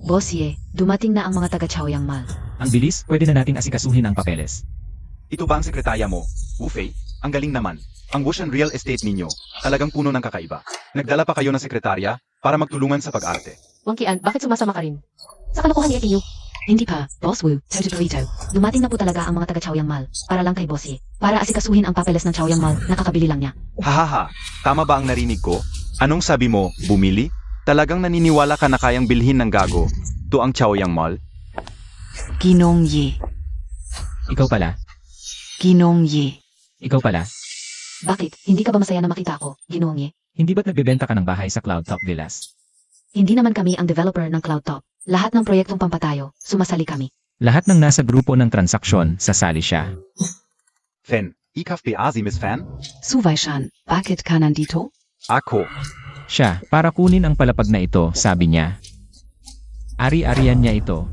Boss Ye, dumating na ang mga taga Chaoyang Mall. Ang bilis, pwede na nating asikasuhin ang papeles. Ito ba ang sekretarya mo, Wu Fei? Ang galing naman. Ang Wushan Real Estate ninyo, talagang puno ng kakaiba. Nagdala pa kayo ng sekretarya para magtulungan sa pag-arte. Wang Qian, bakit sumasama ka rin? Sa kalokohan niya, King Yu. Hindi pa, Boss Wu, Toto. Dumating na po talaga ang mga taga Chaoyang Mall para lang kay Boss Ye. Para asikasuhin ang papeles ng Chaoyang Mall, nakakabili lang niya. Hahaha, tama ba ang narinig ko? Anong sabi mo, bumili? Talagang naniniwala ka na kayang bilhin ng gago to ang Chaoyang Mall? Ginong Ye. Ikaw pala. Ginong Ye. Ikaw pala. Bakit? Hindi ka ba masaya na makita ako, Ginoong Ye? Hindi ba't nagbebenta ka ng bahay sa Cloud Top Villas? Hindi naman kami ang developer ng Cloud Top. Lahat ng proyektong pampatayo, sumasali kami. Lahat ng nasa grupo ng transaksyon, sasali siya. Fan, ikaf beasi Miss Fan? Suwaishan, bakit ka nandito? Ako. Siya, para kunin ang palapag na ito, sabi niya. Ari-arian niya ito.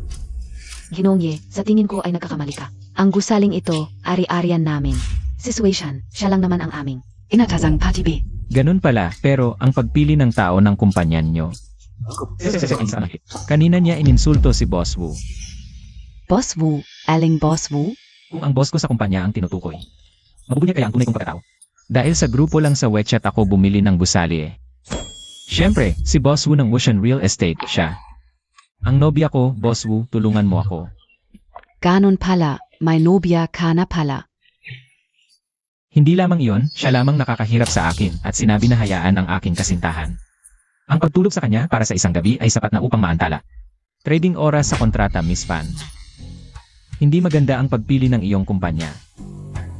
Ginoong Ye, sa tingin ko ay nagkakamali ka. Ang gusaling ito, ari-arian namin. Situation, siya lang naman ang aming. Inatasang Pati B. Ganun pala, pero ang pagpili ng tao ng kumpanyan nyo. Kanina niya ininsulto si Boss Wu. Boss Wu, aling Boss Wu? Kung ang boss ko sa kumpanya ang tinutukoy. Mabubunya kaya ang tunay kong pagkatao. Dahil sa grupo lang sa WeChat ako bumili ng gusali eh. Siyempre, si Boss Wu ng Wushan Real Estate, siya. Ang nobya ko, Boss Wu, tulungan mo ako. Ganon pala, may nobya ka na pala. Hindi lamang iyon, siya lamang nakakahirap sa akin at sinabi na hayaan ang aking kasintahan. Ang pagtulog sa kanya para sa isang gabi ay sapat na upang maantala. Trading oras sa kontrata, Miss Fan. Hindi maganda ang pagpili ng iyong kumpanya.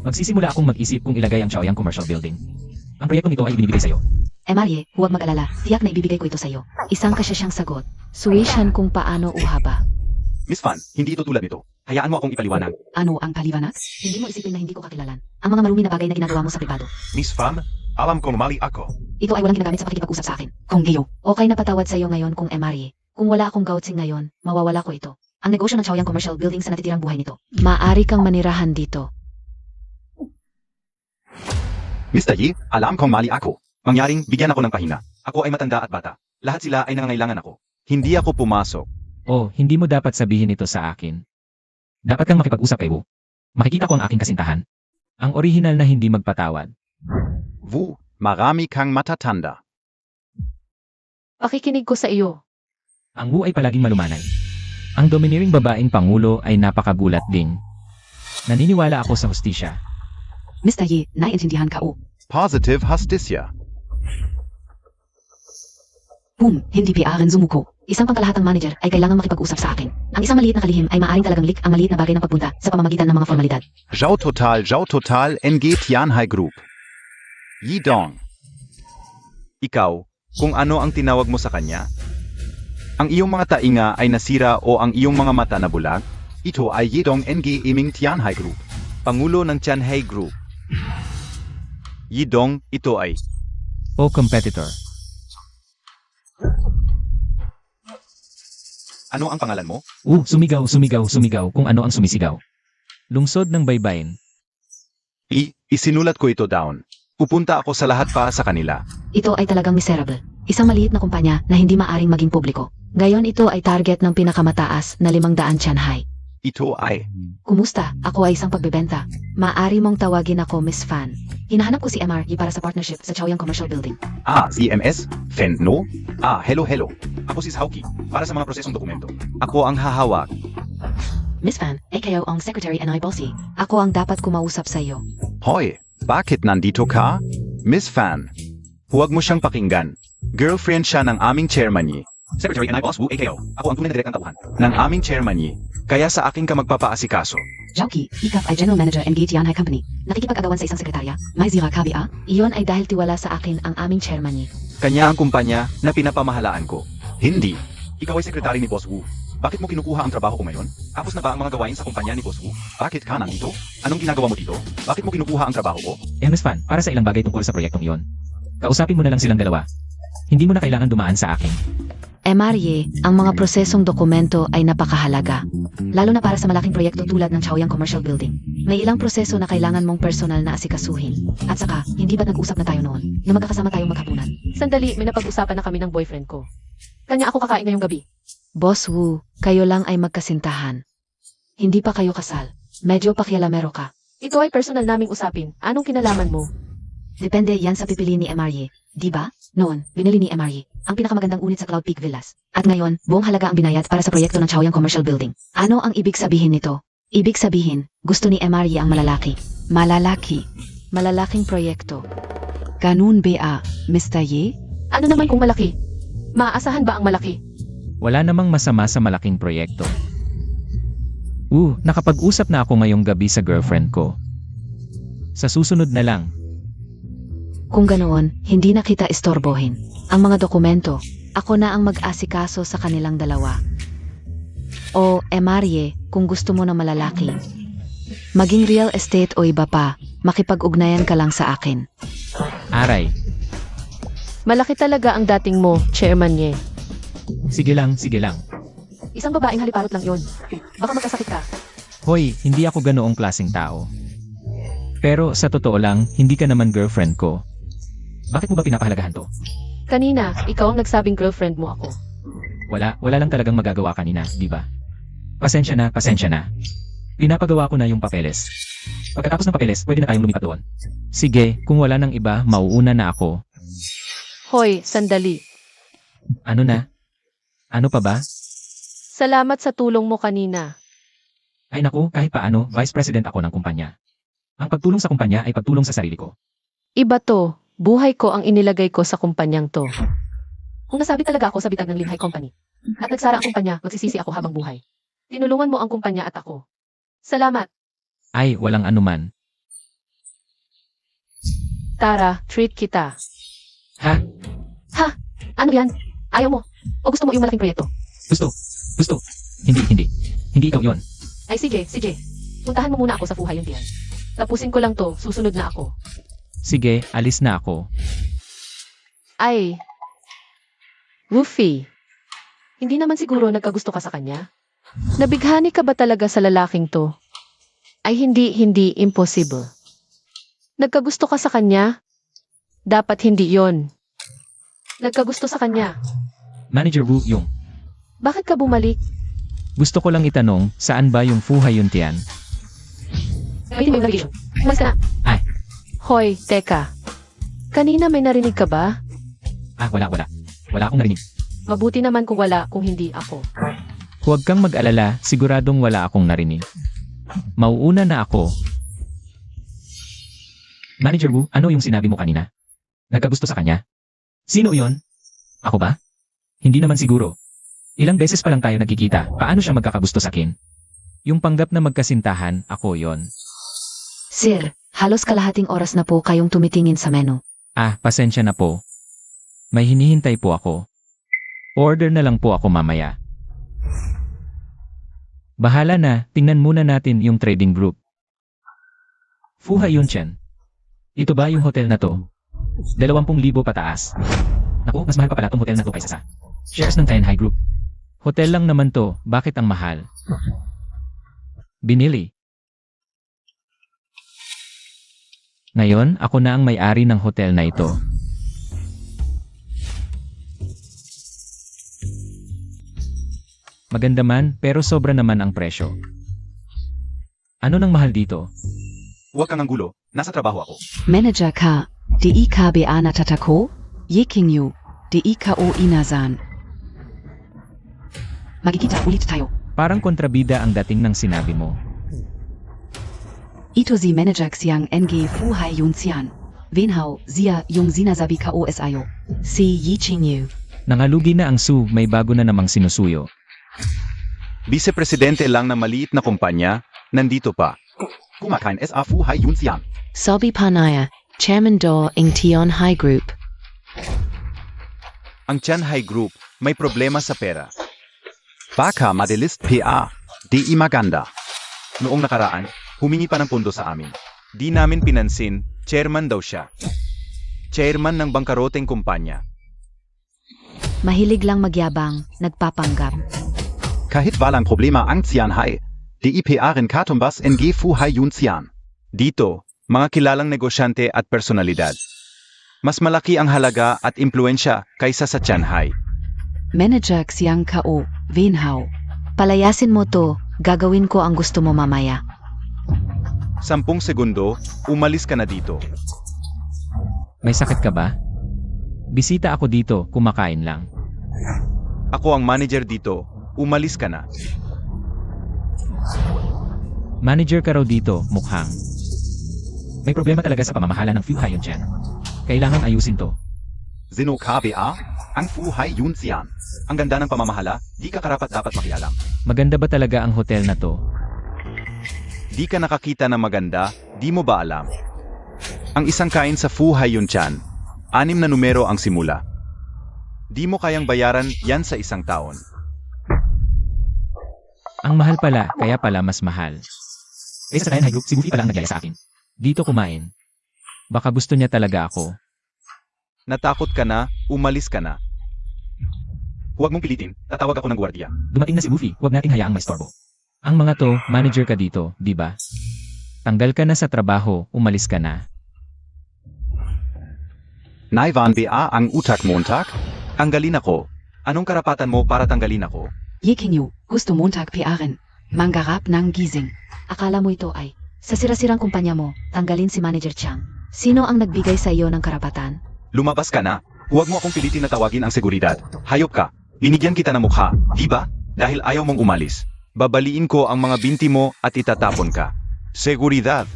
Magsisimula akong mag-isip kung ilagay ang Chaoyang Commercial Building. Ang proyektong ito ay ibinibigay sa iyo. Marie, huwag mag-alala. Tiyak na ibibigay ko ito sa iyo. Isang kasyang sagot. Suwishan kung paano uhaba. Miss Fan, hindi ito tulad nito. Hayaan mo akong ipaliwanag. Ano ang paliwanag? Hindi mo isipin na hindi ko kakilalan. Ang mga marumi na bagay na ginagawa mo sa pribado. Miss Fan, alam kong mali ako. Ito ay walang ginagamit sa pakikipag-usap sa akin. Kung iyo. Okay na patawad sa iyo ngayon kung Marie. Kung wala akong gautsing ngayon, mawawala ko ito. Ang negosyo ng Chaoyang Commercial Building sa natitirang buhay nito. Maaari kang manirahan dito. Mr. Yi, alam kong mali ako. Mangyaring bigyan ako ng pahinga. Ako ay matanda at bata. Lahat sila ay nangangailangan ako. Hindi ako pumasok. Oh, hindi mo dapat sabihin ito sa akin. Dapat kang makipag-usap kay Wu. Makikita ko ang aking kasintahan. Ang orihinal na hindi magpatawad. Wu, marami kang matatanda. Pakikinig ko sa iyo. Ang Wu ay palaging malumanay. Ang domineering babaeng pangulo ay napakagulat din. Naniniwala ako sa hustisya. Mr. Ye, naiintindihan ka o. Positive Hustisya. Boom, hindi PR'n sumuko. Isang pangkalahatang manager ay kailangang makipag-usap sa akin. Ang isang maliit na kalihim ay maaaring talagang leak ang maliit na bagay ng pagpunta sa pamamagitan ng mga formalidad. Zhao Total, NG Tianhai Group. Yidong. Ikaw, kung ano ang tinawag mo sa kanya? Ang iyong mga tainga ay nasira o ang iyong mga mata na bulag? Ito ay Yidong NG Iming Tianhai Group. Pangulo ng Tianhai Group. Yidong, ito ay O competitor. ano ang pangalan mo? Sumigaw kung ano ang sumisigaw. Lungsod ng baybayin. Isinulat ko ito down. Pupunta ako sa lahat pa sa kanila. Ito ay talagang miserable. Isang maliit na kumpanya na hindi maaring maging publiko. Ngayon ito ay target ng pinakamataas na 500 tiyanhay. Ito ay, Kumusta? Ako ay isang pagbebenta. Maaari mong tawagin ako Miss Fan. Hinahanap ko si MRE para sa partnership sa Chaoyang Commercial Building. CMS, Fen, no? Hello. Ako si Hauki, para sa mga prosesong dokumento. Ako ang hahawak. Miss Fan, ikaw ang secretary and I bossy. Ako ang dapat kumausap sa iyo. Hoy, bakit nandito ka? Miss Fan, huwag mo siyang pakinggan. Girlfriend siya ng aming chairman niya. Secretary and I boss Wu AKO. Ako ang tunay na direktang tauhan ng aming chairman niya. Kaya sa akin ka magpapaasikaso. Jauki, ikaw ay general manager ng Tianhai Company. Nakikipag-agawan sa isang sekretarya. May zira kabia. Iyon ay dahil tiwala sa akin ang aming chairman niya. Kanya ang kumpanya na pinapamahalaan ko. Hindi. Ikaw ay sekretary ni Boss Wu. Bakit mo kinukuha ang trabaho ko ngayon? Tapos na ba ang mga gawain sa kumpanya ni Boss Wu? Bakit ka nandito? Anong ginagawa mo dito? Bakit mo kinukuha ang trabaho ko? Miss Fan, para sa ilang bagay tungkol sa proyektong iyon. Kausapin mo na lang silang dalawa. Hindi mo na kailangan dumaan sa akin. MRE, ang mga prosesong dokumento ay napakahalaga. Lalo na para sa malaking proyekto tulad ng Chaoyang Commercial Building. May ilang proseso na kailangan mong personal na asikasuhin. At saka, hindi ba't nag-usap na tayo noon na magkakasama tayong maghapunan? Sandali, may napag-usapan na kami ng boyfriend ko. Kanya ako kakain ngayong gabi. Boss Wu, kayo lang ay magkasintahan. Hindi pa kayo kasal. Medyo pakialamero ka. Ito ay personal naming usapin. Anong kinalaman mo? Depende yan sa pipili ni MRE. Di ba? Noon, binili ni MRE ang pinakamagandang unit sa Cloud Peak Villas. At ngayon, buong halaga ang binayad para sa proyekto ng Chaoyang Commercial Building. Ano ang ibig sabihin nito? Ibig sabihin, gusto ni MRE ang malalaki. Malalaki. Malalaking proyekto. Ganun ba, Mr. Ye? Ano naman kung malaki? Maaasahan ba ang malaki? Wala namang masama sa malaking proyekto. Nakapag-usap na ako ngayong gabi sa girlfriend ko. Sa susunod na lang. Kung ganoon, hindi na kita istorbohin. Ang mga dokumento, ako na ang mag-asikaso sa kanilang dalawa. O, MRE, kung gusto mo na malalaki. Maging real estate o iba pa, makipag-ugnayan ka lang sa akin. Aray, Malaki talaga ang dating mo, chairman niya. sige lang. Isang babaeng haliparot lang yon. Baka magkasakit ka. Hoy, hindi ako ganoong klaseng tao. Pero sa totoo lang, hindi ka naman girlfriend ko. Bakit mo ba pinapahalagahan to? Kanina, ikaw ang nagsabing girlfriend mo ako. Wala lang talagang magagawa kanina, di ba? Pasensya na. Pinapagawa ko na yung papeles. Pagkatapos ng papeles, pwede na tayong lumipat doon. Sige, kung wala nang iba, mauuna na ako. Hoy, sandali. Ano na? Ano pa ba? Salamat sa tulong mo kanina. Ay naku, kahit paano, vice president ako ng kumpanya. Ang pagtulong sa kumpanya ay pagtulong sa sarili ko. Iba to. Buhay ko ang inilagay ko sa kumpanyang to. Kung nasabi talaga ako sa bitag ng Linhai Company at nagsara ang kumpanya, magsisisi ako habang buhay. Tinulungan mo ang kumpanya at ako. Salamat. Ay, walang anuman. Tara, treat kita. Ha? Ano yan? Ayaw mo? O gusto mo yung malaking proyekto? Gusto. Hindi. Hindi ikaw yon. Ay sige. Puntahan mo muna ako sa Fuhay yung tiyan. Tapusin ko lang to, susunod na ako. Sige, alis na ako. Ay. Woofy. Hindi naman siguro nagkagusto ka sa kanya? Nabighani ka ba talaga sa lalaking to? Ay hindi, impossible. Nagkagusto ka sa kanya? Dapat hindi yon. Nagkagusto sa kanya. Manager Wu Yung. Bakit ka bumalik? Gusto ko lang itanong, saan ba yung Fuhay Yuntian? Gamitin mo yung navigation. Umalis ka na. Ay. Hoy, teka. Kanina may narinig ka ba? Wala. Wala akong narinig. Mabuti naman kung wala, kung hindi ako. Huwag kang mag-alala, siguradong wala akong narinig. Mauuna na ako. Manager Wu, ano yung sinabi mo kanina? Nagkagusto sa kanya? Sino yon? Ako ba? Hindi naman siguro. Ilang beses pa lang tayo nagkikita, paano siya magkakagusto sa akin? Yung panggap na magkasintahan, ako yon. Sir, halos kalahating oras na po kayong tumitingin sa menu. Pasensya na po. May hinihintay po ako. Order na lang po ako mamaya. Bahala na, tingnan muna natin yung trading group. Fuhay Yuntian. Ito ba yung hotel na to? 20,000 pataas. Naku, mas mahal pa pala tong hotel na to kaysa sa shares ng Tianhai Group. Hotel lang naman to, bakit ang mahal? Binili. Ngayon, ako na ang may-ari ng hotel na ito. Maganda man, pero sobra naman ang presyo. Ano nang mahal dito? Huwag kang anggulo, nasa trabaho ako. Manager K, DIKBA Natatako, Yekingyu, DIKO Inasan. Magkikita ulit tayo. Parang kontrabida ang dating ng sinabi mo. Ito si Manager Xiang NG Fuhai Yunxian. Wenhao, Zia Yung Sinasabi KOSIO. Si Yiqingyu. Nangalugi na ang Su, may bago na namang sinusuyo. Vice-presidente lang ng maliit na kumpanya, nandito pa. Kumakain sa Fuhai Yunxian. Sobi Panaya, Chairman Do ng Tion High Group. Ang Tianhai Group may problema sa pera. Baka madalis PA, di maganda. Noong nakaraan, humingi pa ng pondo sa amin. Di namin pinansin, chairman daw siya. Chairman ng bangkaroteng kumpanya. Mahilig lang magyabang, nagpapanggap. Kahit walang problema ang Tianhai, di IPA rin katumbas NG Fuhai Yunxian. Dito, mga kilalang negosyante at personalidad. Mas malaki ang halaga at impluensya kaysa sa Tianhai. Manager Xiang KO, Wenhao. Palayasin mo to, gagawin ko ang gusto mo mamaya. 10 segundo, umalis ka na dito. May sakit ka ba? Bisita ako dito, kumakain lang. Ako ang manager dito, umalis ka na. Manager ka raw dito, mukhang. May problema talaga sa pamamahala ng Fuhai Yunxian. Kailangang ayusin to. Zeno KBA, ang Fuhai Yunxian. Ang ganda ng pamamahala, di ka karapat dapat makialam. Maganda ba talaga ang hotel na to? Di ka nakakita na maganda, di mo ba alam? Ang isang kain sa Fuhai Yunxian, 6 na numero ang simula. Di mo kayang bayaran yan sa isang taon. Ang mahal pala, kaya pala mas mahal. Kaysa sa Tianhai Group, si Goofy pala ang nagyaya sa akin. Dito kumain. Baka gusto niya talaga ako. Natakot ka na, umalis ka na. Huwag mong pilitin, tatawag ako ng gwardiya. Dumating na si Goofy, huwag nating hayaang maistorbo. Ang mga to, manager ka dito, di ba? Tanggal ka na sa trabaho, umalis ka na. Naivan BA ang utak Montag? Tanggalin ako. Anong karapatan mo para tanggalin ako? Yekingyu, gusto Montag PRN. Manggarap ng gising. Akala mo ito ay, sa sirasirang kumpanya mo, tanggalin si Manager Chiang. Sino ang nagbigay sa iyo ng karapatan? Lumabas ka na. Huwag mo akong pilitin na tawagin ang seguridad. Hayop ka. Binigyan kita ng mukha, di ba? Dahil ayaw mong umalis. Babaliin ko ang mga binti mo at itatapon ka. Seguridad.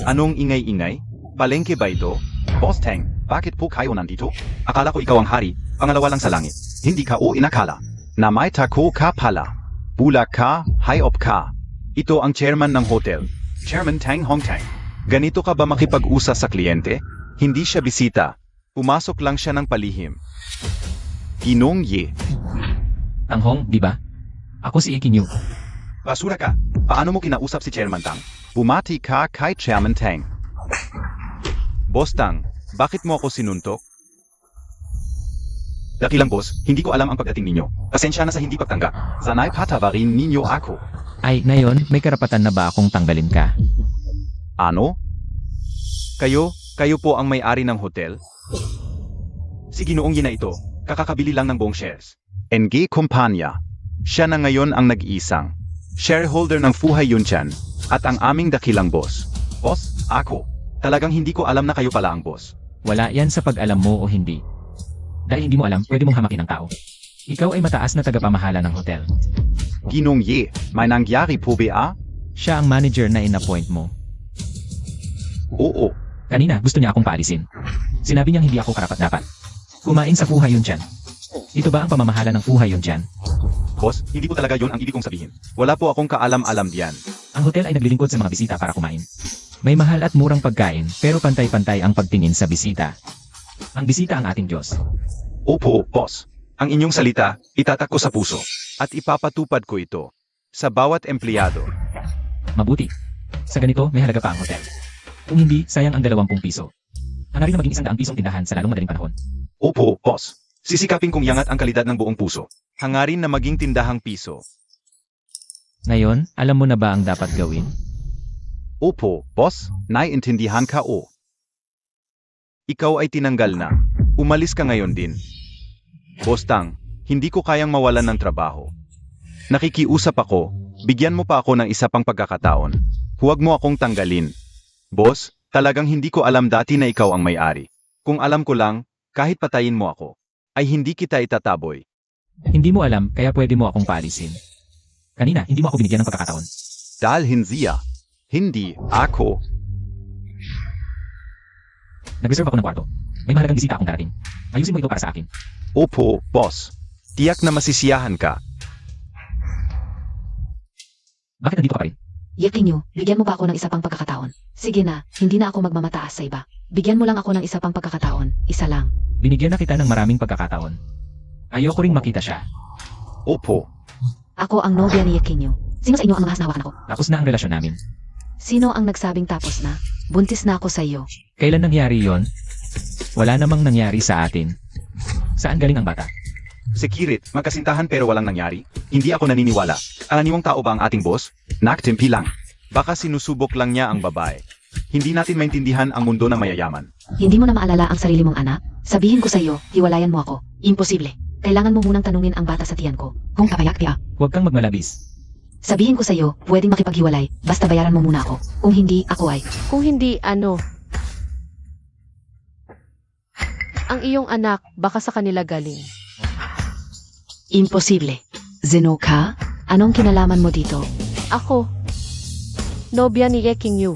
Anong ingay-ingay? Palengke ba ito? Boss Tang, bakit po kayo nandito? Akala ko ikaw ang hari, pangalawa lang sa langit. Hindi ka o inakala. Na may tako ka pala. Bulak ka, hayop ka. Ito ang chairman ng hotel. Chairman Tang Hong Tang. Ganito ka ba makipag-usap sa kliyente? Hindi siya bisita. Pumasok lang siya ng palihim. Ginong Ye. Ang Hong, di ba? Ako si Ikinyu. Basura ka. Paano mo kinausap si Chairman Tang? Bumati ka kay Chairman Tang. Boss Tang, bakit mo ako sinuntok? Dakilang boss, hindi ko alam ang pagdating ninyo. Pasensya na sa hindi pagtanggap. Sanay patawarin ninyo ako. Ay, ngayon, may karapatan na ba akong tanggalin ka? Ano? Kayo po ang may-ari ng hotel? Si Ginoong Ye na ito, kakakabili lang ng buong shares. NG Kumpanya. Siya na ngayon ang nag-iisang shareholder ng Fuhai Yunxian at ang aming dakilang boss. Boss, ako. Talagang hindi ko alam na kayo pala ang boss. Wala yan sa pag-alam mo o hindi. Dahil hindi mo alam, pwede mong hamakin ang tao. Ikaw ay mataas na tagapamahala ng hotel. Ginong Ye, may nangyari po ba? Siya ang manager na in-appoint mo. Oo. Kanina, gusto niya akong paalisin. Sinabi niyang hindi ako karapat-dapat. Kumain sa Fuhai Yunxian. Ito ba ang pamamahala ng Fuhai Yunxian? Boss, hindi po talaga yon ang ibig kong sabihin. Wala po akong kaalam-alam diyan. Ang hotel ay naglilingkod sa mga bisita para kumain. May mahal at murang pagkain, pero pantay-pantay ang pagtingin sa bisita. Ang bisita ang ating Diyos. Opo, boss. Ang inyong salita, itatak ko sa puso. At ipapatupad ko ito sa bawat empleyado. Mabuti. Sa ganito, may halaga pa ang hotel. Kung hindi, sayang ang 20 piso. Hangarin na maging 100 pisong tindahan sa lalong madaling panahon. Opo, boss. Sisikapin kong iangat ang kalidad ng buong puso. Hangarin na maging tindahang piso. Ngayon, alam mo na ba ang dapat gawin? Opo, boss. Naiintindihan ka o. Ikaw ay tinanggal na. Umalis ka ngayon din. Boss Tang, Hindi ko kayang mawalan ng trabaho. Nakikiusap ako, bigyan mo pa ako ng isa pang pagkakataon. Huwag mo akong tanggalin. Boss, talagang hindi ko alam dati na ikaw ang may-ari. Kung alam ko lang, kahit patayin mo ako, ay hindi kita itataboy. Hindi mo alam kaya pwede mo akong paalisin. Kanina, hindi mo ako binigyan ng pagkakataon. Dalhin siya. Hindi ako. Nag-reserve ako ng kwarto. May mahalagang bisita akong darating. Ayusin mo ito para sa akin. Opo, boss. Tiyak na masisiyahan ka. Bakit nandito ka pa rin? Ye King Yu, bigyan mo pa ako ng isa pang pagkakataon. Sige na, hindi na ako magmamataas sa iba. Bigyan mo lang ako ng isa pang pagkakataon. Isa lang. Binigyan na kita ng maraming pagkakataon. Ayoko ring makita siya. Opo. Ako ang nobya ni Ye King Yu. Sino sa inyo ang nahas na hawakan ako? Tapos na ang relasyon namin. Sino ang nagsabing tapos na? Buntis na ako sa iyo. Kailan nangyari yon? Wala namang nangyari sa atin. Saan galing ang bata? Si Kirit, magkasintahan pero walang nangyari. Hindi ako naniniwala. Karaniwang tao ba ang ating boss? Naktimpi lang. Baka sinusubok lang niya ang babae. Hindi natin maintindihan ang mundo ng mayayaman. Hindi mo na maalala ang sarili mong anak? Sabihin ko sa iyo, hiwalayan mo ako. Imposible. Kailangan mo munang tanungin ang bata sa tiyan ko. Kung papayak niya. Huwag kang magmalabis. Sabihin ko sa iyo, pwedeng makipaghiwalay, basta bayaran mo muna ako. Kung hindi, ako ay. Kung hindi, ano? Ang iyong anak, baka sa kanila galing. Imposible. Zeno ka? Anong kinalaman mo dito? Ako, nobya ni Ye King Yu.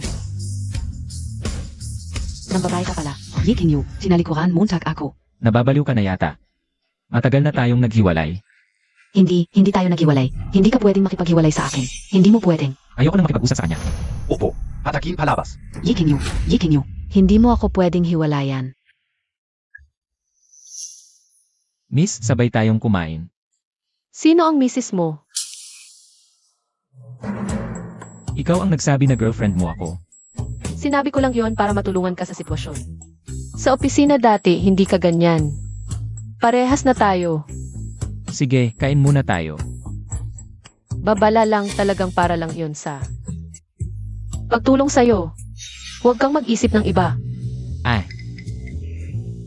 Nang babae ka pala. Ye King Yu, tinalikuran Montag ako. Nababaliw ka na yata. Matagal na tayong naghiwalay. Hindi tayo naghiwalay. Hindi ka pwedeng makipaghiwalay sa akin. Hindi mo pwedeng. Ayoko nang makipag-usap sa kanya. Opo. Patakin palabas. Ye King Yu, Ye King Yu. Hindi mo ako pwedeng hiwalayan. Miss, sabay tayong kumain. Sino ang misis mo? Ikaw ang nagsabi na girlfriend mo ako. Sinabi ko lang yon para matulungan ka sa sitwasyon. Sa opisina dati, hindi ka ganyan. Parehas na tayo. Sige, kain muna tayo. Babala lang talagang para lang yon sa pagtulong sa'yo. Huwag kang mag-isip ng iba.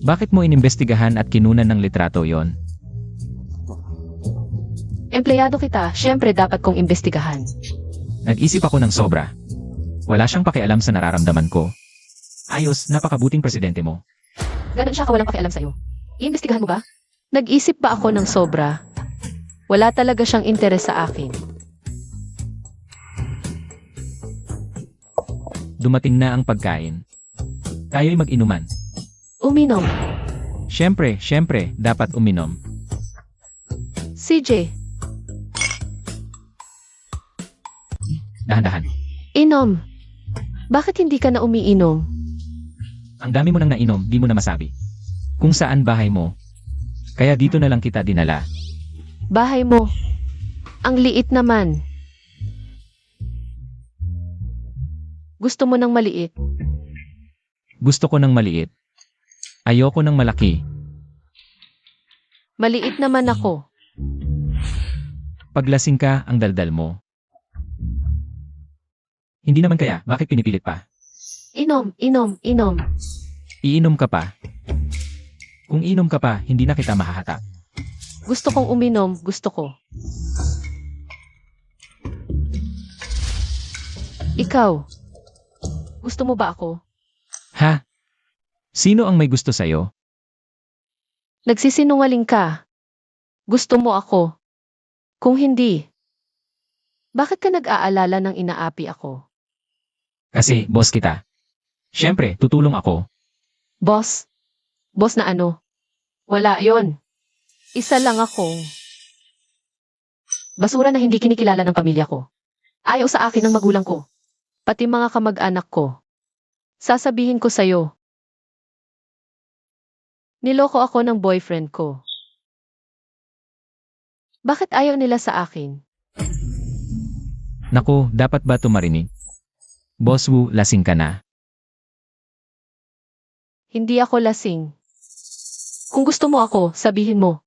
Bakit mo inimbestigahan at kinunan ng litrato yon? Empleyado kita, syempre dapat kong imbestigahan. Nag-isip ako ng sobra. Wala siyang pakialam sa nararamdaman ko. Ayos, napakabuting presidente mo. Ganon siya kawalang pakialam sa'yo. Iimbestigahan mo ba? Nag-isip ba ako ng sobra? Wala talaga siyang interes sa akin. Dumating na ang pagkain. Tayo'y mag-inuman. Uminom. Siyempre, dapat uminom. CJ, Dahan-dahan. inom. Bakit hindi ka na umiinom? Ang dami mo nang nainom, di mo na masabi. Kung saan bahay mo. Kaya dito na lang kita dinala. Bahay mo. Ang liit naman. Gusto mo ng maliit? Gusto ko ng maliit. Ayoko ng malaki. Maliit naman ako. Paglasing ka, ang daldal mo. Hindi naman kaya, bakit pinipilit pa? Inom. Iinom ka pa. Kung inom ka pa, hindi na kita mahahatak. Gusto kong uminom, gusto ko. Ikaw, gusto mo ba ako? Ha? Sino ang may gusto sa'yo? Nagsisinungaling ka. Gusto mo ako. Kung hindi, bakit ka nag-aalala ng inaapi ako? Kasi, boss kita. Siyempre, tutulong ako. Boss? Boss na ano? Wala yon. Isa lang akong basura na hindi kinikilala ng pamilya ko. Ayaw sa akin ng magulang ko. Pati mga kamag-anak ko. Sasabihin ko sa'yo. Niloko ako ng boyfriend ko. Bakit ayaw nila sa akin? Naku, dapat ba tumarinig? Boss Wu, lasing ka na. Hindi ako lasing. Kung gusto mo ako, sabihin mo.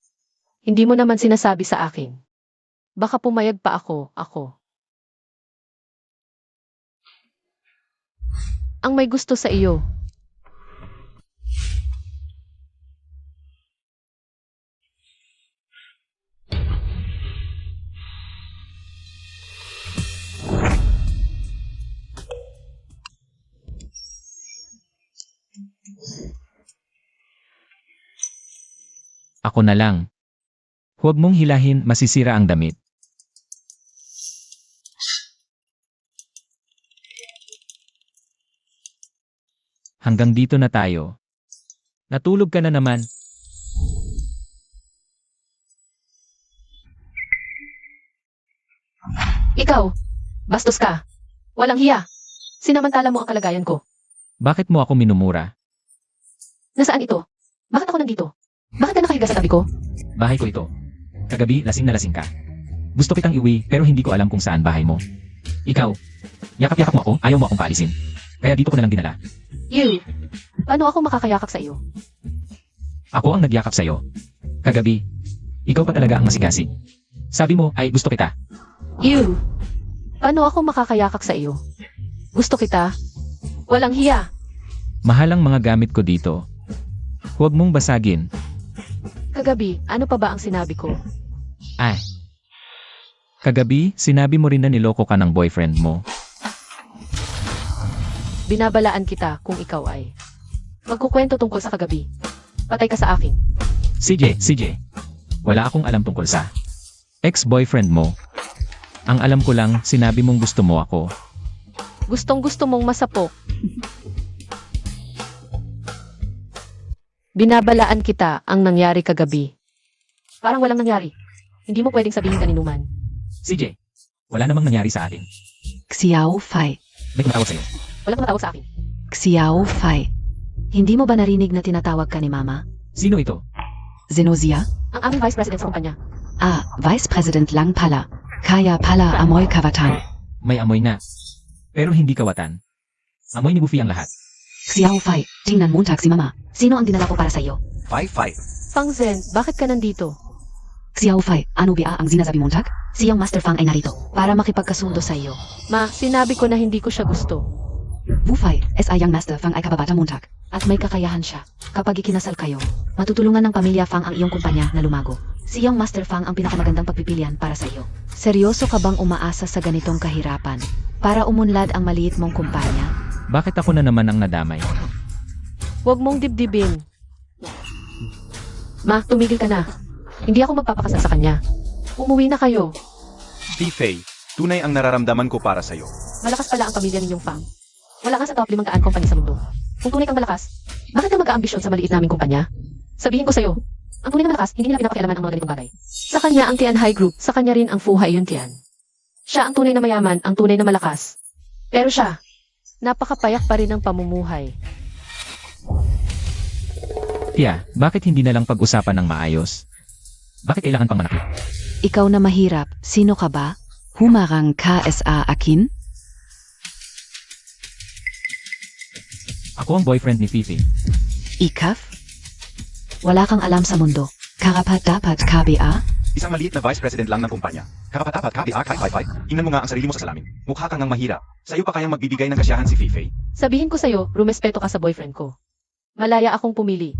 Hindi mo naman sinasabi sa akin. Baka pumayag pa ako. Ang may gusto sa iyo. Ako na lang. Huwag mong hilahin, masisira ang damit. Hanggang dito na tayo. Natulog ka na naman. Ikaw, bastos ka. Walang hiya. Sinamantala mo ang kalagayan ko. Bakit mo ako minumura? Nasaan ito? Bakit ako nandito? Bakit ka nakahiga sa tabi ko? Bahay ko ito. Kagabi, lasing na lasing ka. Gusto kitang iwi, pero hindi ko alam kung saan bahay mo. Ikaw, yakap-yakap mo ako, ayaw mo akong paalisin. Kaya dito ko na lang dinala. You. Paano ako makakayakap sa iyo? Ako ang nagyakap sa'yo. Kagabi, ikaw pa talaga ang masigasig. Sabi mo ay gusto kita. You. Paano ako makakayakap sa iyo? Gusto kita? Walang hiya. Mahal ang mga gamit ko dito. Huwag mong basagin. Kagabi, ano pa ba ang sinabi ko? Ay. Kagabi, sinabi mo rin na niloko ka ng boyfriend mo. Binabalaan kita kung ikaw ay magkukwento tungkol sa kagabi. Patay ka sa akin. CJ. Wala akong alam tungkol sa ex-boyfriend mo. Ang alam ko lang, sinabi mong gusto mo ako. Gustong-gusto mong masapok. Binabalaan kita ang nangyari kagabi. Parang walang nangyari. Hindi mo pwedeng sabihin kaninuman. CJ, wala namang nangyari sa atin. Xiao Fai. May tumatawag sa'yo. Walang tumatawag sa akin. Xiao Fai. Hindi mo ba narinig na tinatawag ka ni Mama? Sino ito? Zenozia? Ang aming vice president sa kumpanya. Ah, Vice President lang pala. Kaya pala amoy kawatan. May amoy na. Pero hindi kawatan. Amoy ni Buffy ang lahat. Xiao Fai, tingnan montag si Mama. Sino ang dinala ko para sa'yo? 5-5. Fang Zhen, bakit ka nandito? Xiao Fai, ano ba ang sinasabi montag? Siyang Master Fang ay narito para makipagkasundo sa iyo. Ma, sinabi ko na hindi ko siya gusto. Wu Fai, SI yang Master Fang ay kababata montag. At may kakayahan siya. Kapag ikinasal kayo, matutulungan ng pamilya Fang ang iyong kumpanya na lumago. Siyang Master Fang ang pinakamagandang pagpipilian para sa iyo. Seryoso ka bang umaasa sa ganitong kahirapan para umunlad ang maliit mong kumpanya? Bakit ako na naman ang nadamay? Huwag mong dibdibin. Ma, tumigil ka na. Hindi ako magpapakasal sa kanya. Umuwi na kayo. Fei, tunay ang nararamdaman ko para sa'yo. Malakas pala ang pamilya ninyong Fang. Wala ka sa top 500 company sa mundo. Kung tunay kang malakas, bakit ka mag-aambisyon sa maliit naming kumpanya? Sabihin ko sa'yo, ang tunay na malakas, hindi nila pinapakialaman ang mga ganitong bagay. Sa kanya ang Tian High Group, sa kanya rin ang Fu Hai Yun Tian. Siya ang tunay na mayaman, ang tunay na malakas. Pero siya, napakapayak pa rin ng pamumuhay. Tia, bakit hindi na lang pag-usapan ng maayos? Bakit kailangan pang manakit? Ikaw na mahirap, sino ka ba? Humarang KSA akin? Ako ang boyfriend ni Fifi. Ikaf? Wala kang alam sa mundo. Karapat dapat KBA? Isang maliit na vice president lang ng kumpanya. Karapat-dapat KBA kahit 5-5. Tingnan mo nga ang sarili mo sa salamin. Mukha kang ngang mahirap. Sa'yo pa kayang magbibigay ng kasiyahan si Fei. Sabihin ko sa'yo, rumespeto ka sa boyfriend ko. Malaya akong pumili.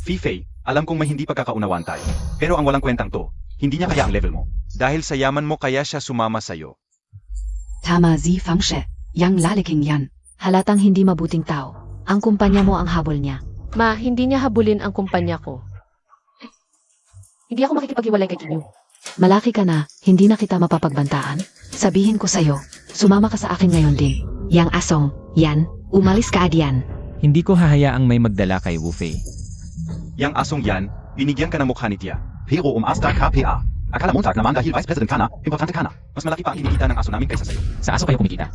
Fei, alam kong may hindi pagkakaunawaan tayo. Pero ang walang kwentang to, hindi niya kaya ang level mo. Dahil sa yaman mo kaya siya sumama sa'yo. Tama zi fangshe. Yang laliking yan. Halatang hindi mabuting tao. Ang kumpanya mo ang habol niya. Ma, hindi niya habulin ang kumpanya ko. Hindi ako makikipaghiwalay kay Kinyo. Malaki ka na, hindi na kita mapapagbantaan. Sabihin ko sa'yo, sumama ka sa akin ngayon din. Yang asong, yan, umalis ka adiyan. Hindi ko hahayaang may magdala kay Wufei. Yang asong yan, binigyan ka ng mukha ni Tia. Pero umasta KPA. Akala mo naman dahil vice president ka na, importante ka na. Mas malaki pa ang kinikita ng aso namin kaysa sa'yo. Sa aso kayo kumikita.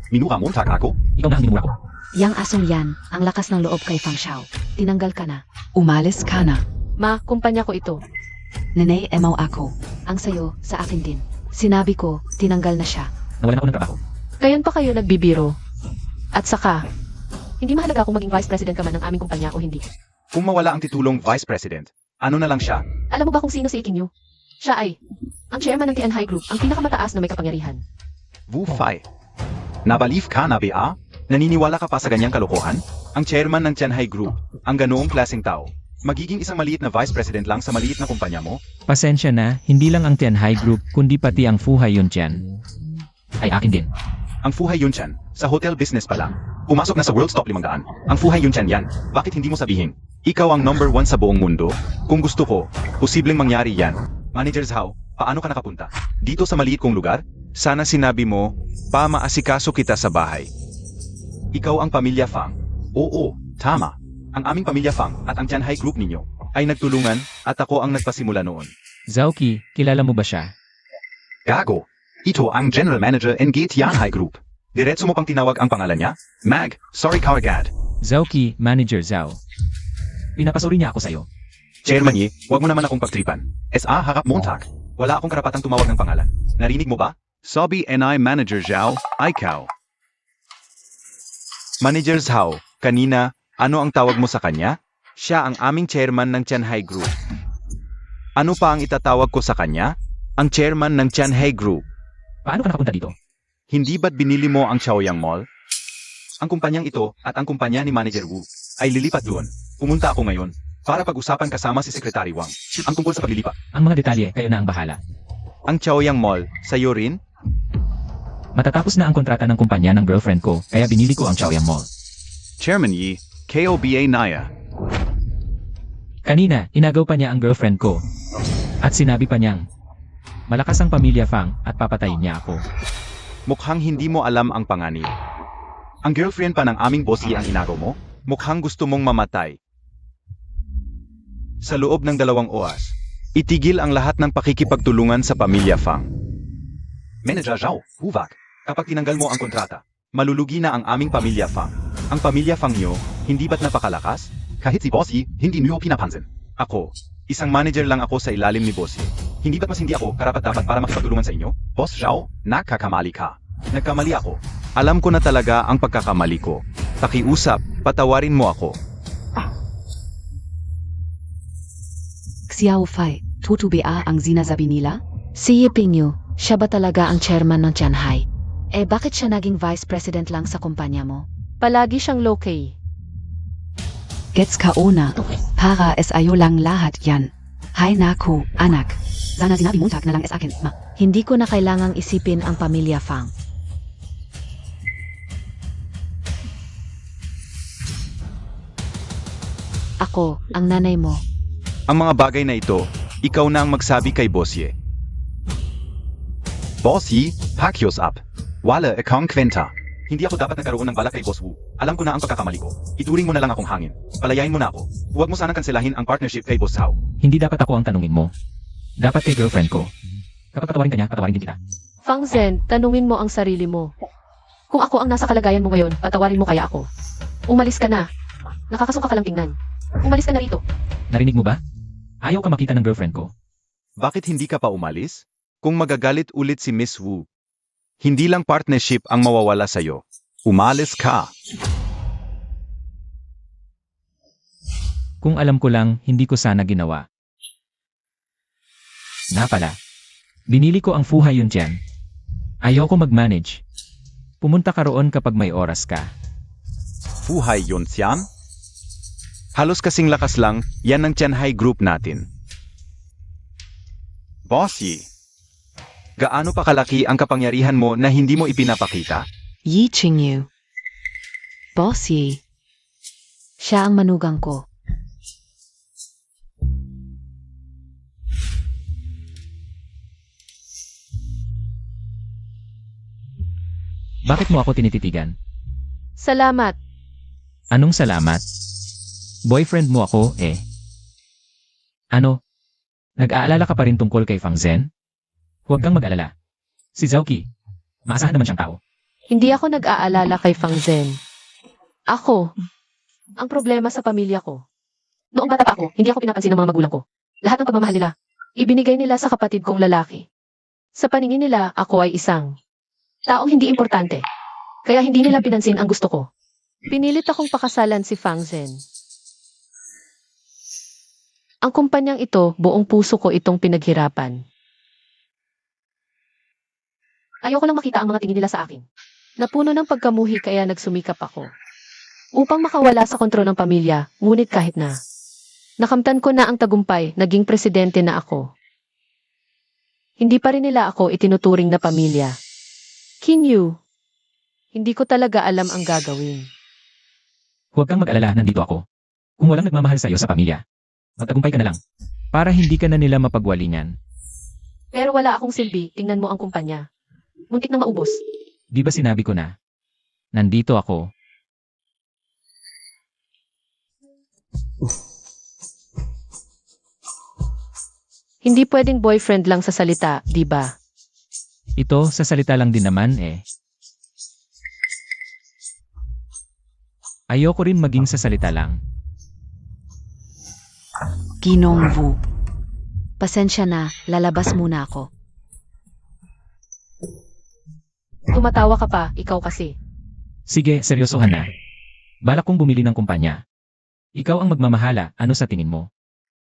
Minura mo ako? Ikaw na ang minumura ko. Yang asong yan, ang lakas ng loob kay Fang Xiao. Tinanggal ka na. Umalis ka na. Ma, kumpanya ko ito. Nene, emaw ako. Ang sayo, sa akin din. Sinabi ko, tinanggal na siya. Nawalan ako ng trabaho. Ngayon pa kayo nagbibiro. At saka, hindi mahalaga kung maging vice president ka man ng aming kumpanya o hindi. Kung mawala ang titulong vice president, ano na lang siya? Alam mo ba kung sino si Ikinyo? Siya ay ang chairman ng Tian High Group, ang pinakamataas na may kapangyarihan. Wu Fai. Nabalif ka na BA? Naniniwala ka pa sa ganyang kalokohan? Ang chairman ng Tianhai Group, ang ganoong klaseng tao, magiging isang maliit na vice president lang sa maliit na kumpanya mo? Pasensya na, hindi lang ang Tianhai Group, kundi pati ang Fu Hai Yun Tian. Ay akin din. Ang Fu Hai Yun Tian, sa hotel business pa lang, pumasok na sa World's Top 500. Ang Fu Hai Yun Tian yan, bakit hindi mo sabihin? Ikaw ang number 1 sa buong mundo? Kung gusto ko, posibleng mangyari yan. Manager Zhao, paano ka nakapunta? Dito sa maliit kong lugar? Sana sinabi mo, maasikaso kita sa bahay. Ikaw ang pamilya Fang. Oo, tama. Ang aming pamilya Fang at ang Tianhai Group ninyo ay nagtulungan at ako ang nagpasimula noon. Zhaoqi, kilala mo ba siya? Gago. Ito ang General Manager NG Tianhai Group. Diretso mo pang tinawag ang pangalan niya? Mag, sorry ka agad. Zhaoqi, Manager Zhao. Pinapasuri niya ako sa'yo. Chairman Yi, wag mo naman akong pagtripan. SA harap Montag. Wala akong karapatang tumawag ng pangalan. Narinig mo ba? Sabi NI Manager Zhao, ikaw. Manager Zhao, kanina, ano ang tawag mo sa kanya? Siya ang aming chairman ng Tianhai Group. Ano pa ang itatawag ko sa kanya? Ang chairman ng Tianhai Group. Paano ka nakapunta dito? Hindi ba't binili mo ang Chaoyang Mall? Ang kumpanyang ito at ang kumpanya ni Manager Wu ay lilipat doon. Pumunta ako ngayon para pag-usapan kasama si Secretary Wang ang tungkol sa paglilipat. Ang mga detalye, kayo na ang bahala. Ang Chaoyang Mall, sa'yo rin? Matatapos na ang kontrata ng kumpanya ng girlfriend ko, kaya binili ko ang Chaoyang Mall. Chairman Yi, KOBA Naya. Kanina, inagaw pa niya ang girlfriend ko. At sinabi pa niyang, malakas ang pamilya Fang at papatayin niya ako. Mukhang hindi mo alam ang panganib. Ang girlfriend pa ng aming bossy ang inagaw mo? Mukhang gusto mong mamatay. Sa loob ng 2 oras, itigil ang lahat ng pakikipagtulungan sa pamilya Fang. Manager Zhao, Huwag. Kapag tinanggal mo ang kontrata, malulugi na ang aming pamilya Fang. Ang pamilya Fang nyo, hindi ba't napakalakas? Kahit si Bossy, hindi niyo pinapansin. Ako, isang manager lang ako sa ilalim ni Bossy. Hindi ba't mas hindi ako karapat-dapat para makipagtulungan sa inyo? Boss Zhao, nakakamali ka. Nagkamali ako. Alam ko na talaga ang pagkakamali ko. Pakiusap, patawarin mo ako. Xiao Fai, Tutu ba ang sinasabi nila? Si Yiping Yu, siya ba talaga ang chairman ng Tianhai? Bakit siya naging vice president lang sa kumpanya mo? Palagi siyang low-key. Gets ka una. Para sayo lang lahat yan. Hay naku, anak. Sana sinabi Montag na lang sa akin, ma. Hindi ko na kailangang isipin ang pamilya Fang. Ako, ang nanay mo. Ang mga bagay na ito, ikaw na ang magsabi kay Bossy. Bossy, pakios up. Wala akong kwenta. Hindi ako dapat nagkaroon ng balak kay Boss Wu. Alam ko na ang pagkakamali ko. Ituring mo na lang akong hangin. Palayain mo na ako. Huwag mo sanang kanselahin ang partnership kay Boss Zhao. Hindi dapat ako ang tanungin mo. Dapat kay girlfriend ko. Kapag patawarin ka niya, patawarin din kita. Fang Zhen, tanungin mo ang sarili mo. Kung ako ang nasa kalagayan mo ngayon, patawarin mo kaya ako. Umalis ka na. Nakakasuka ka lang tingnan. Umalis ka na rito. Narinig mo ba? Ayaw ka makita ng girlfriend ko. Bakit hindi ka pa umalis? Kung magagalit ulit si Miss Wu, hindi lang partnership ang mawawala sa'yo. Umalis ka. Kung alam ko lang, hindi ko sana ginawa. Nga pala. Binili ko ang Fuhai Yun dyan. Ayaw ko mag-manage. Pumunta ka roon kapag may oras ka. Fuhai Yun Xian? Halos kasing lakas lang, yan ang Tianhai Group natin. Bossy, gaano pa kalaki ang kapangyarihan mo na hindi mo ipinapakita? Yi Qingyu. Bossy. Siya ang manugang ko. Bakit mo ako tinititigan? Salamat. Anong salamat? Boyfriend mo ako, eh. Ano? Nag-aalala ka pa rin tungkol kay Fang Zhen? Huwag kang mag-alala. Si Zhaoqi, maasahan naman siyang tao. Hindi ako nag-aalala kay Fang Zhen. Ako, ang problema sa pamilya ko. Noong bata pa ako, hindi ako pinapansin ng mga magulang ko. Lahat ng pagmamahal nila, ibinigay nila sa kapatid kong lalaki. Sa paningin nila, ako ay isang taong hindi importante. Kaya hindi nila pinansin ang gusto ko. Pinilit akong pakasalan si Fang Zhen. Ang kumpanyang ito, buong puso ko itong pinaghirapan. Ayoko lang makita ang mga tingin nila sa akin. Napuno ng pagkamuhi kaya nagsumikap ako. Upang makawala sa kontrol ng pamilya, ngunit kahit na. Nakamtan ko na ang tagumpay, naging presidente na ako. Hindi pa rin nila ako itinuturing na pamilya. Kinyu, hindi ko talaga alam ang gagawin. Huwag kang mag-alala, nandito ako. Kung walang nagmamahal sa'yo sa pamilya, magtagumpay ka na lang. Para hindi ka na nila mapagwalingan. Pero wala akong silbi, tingnan mo ang kumpanya. Muntik nang maubos. Di ba sinabi ko na? Nandito ako. Hindi pwedeng boyfriend lang sa salita, di ba? Ito, sa salita lang din naman eh. Ayoko rin maging sa salita lang. Ginong Vu. Pasensya na, lalabas muna ako. Tumatawa ka pa, ikaw kasi. Sige, seryosohan na. Balak kong bumili ng kumpanya. Ikaw ang magmamahala, ano sa tingin mo?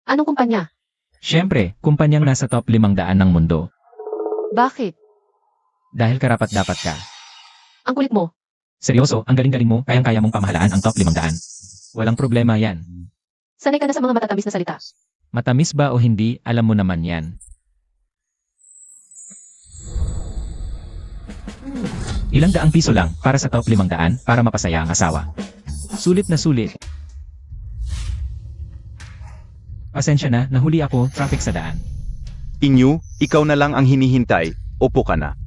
Anong kumpanya? Siyempre, kumpanyang nasa top 500 ng mundo. Bakit? Dahil karapat dapat ka. Ang kulit mo. Seryoso, ang galing-galing mo, kayang-kaya mong pamahalaan ang top 500. Walang problema yan. Sanay ka na sa mga matatamis na salita. Matamis ba o hindi, alam mo naman yan. Ilang daang piso lang para sa top 500 para mapasaya ang asawa. Sulit na sulit. Pasensya na, nahuli ako, traffic sa daan. Inyo, ikaw na lang ang hinihintay, upo ka na.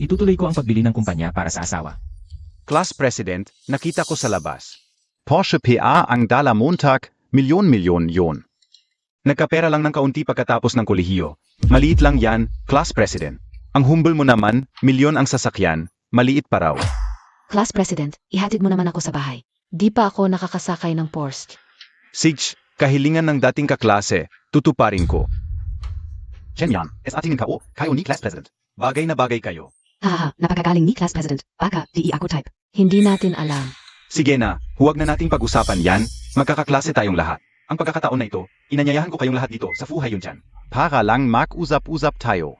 Itutuloy ko ang pagbili ng kumpanya para sa asawa. Class President, nakita ko sa labas. Porsche PA ang dala Montag, milyon. Nagkapera lang ng kaunti pagkatapos ng kolehiyo. Maliit lang yan, Class President. Ang humble mo naman, milyon ang sasakyan, maliit pa raw. Class President, ihatid mo naman ako sa bahay. Di pa ako nakakasakay ng Porsche. Sige, kahilingan ng dating kaklase, tutuparin ko. Yan, sa tingin ko, kayo ni Class President. Bagay na bagay kayo. Haha, napakagaling ni Class President. Baka, di ako type. Hindi natin alam. Sige na, huwag na nating pag-usapan yan, magkakaklase tayong lahat. Ang pagkakataon na ito, inanyayahan ko kayong lahat dito sa Fuhay Yunchan. Para lang mag-usap-usap tayo.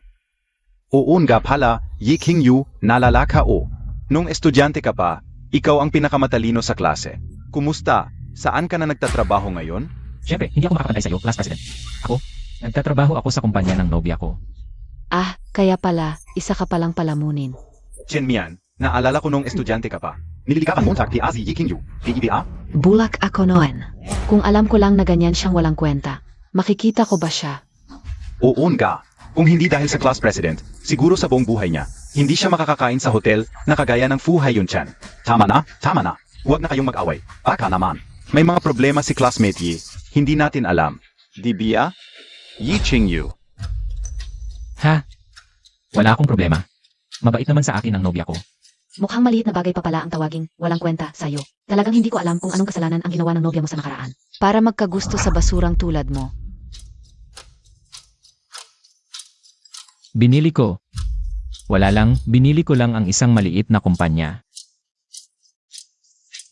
Oo nga pala, Yi King Yu, nalala ka o. Nung estudyante ka pa, ikaw ang pinakamatalino sa klase. Kumusta? Saan ka na nagtatrabaho ngayon? Siyempre, hindi ako makakapantay sa'yo, Class President. Ako, nagtatrabaho ako sa kumpanya ng nobya ko. Ah, kaya pala, isa ka palang palamunin. Chen Mian, naalala ko nung estudyante ka pa. Nililigawan Montag PA si Yi King Yu, PIBA. Bulak ako noon. Kung alam ko lang na ganyan siyang walang kwenta, makikita ko ba siya? Oo nga. Kung hindi dahil sa Class President, siguro sa buong buhay niya, hindi siya makakakain sa hotel na kagaya ng Fuhay Yunchan. Tama na. Huwag na kayong mag-away. Baka naman. May mga problema si classmate Yi, hindi natin alam. Di ba? Yi Ching Yu. Ha? Wala akong problema. Mabait naman sa akin ang nobya ko. Mukhang maliit na bagay pa pala ang tawaging walang kwenta sa'yo. Talagang hindi ko alam kung anong kasalanan ang ginawa ng nobya mo sa nakaraan. Para magkagusto sa basurang tulad mo. Binili ko. Wala lang, binili ko lang ang isang maliit na kumpanya.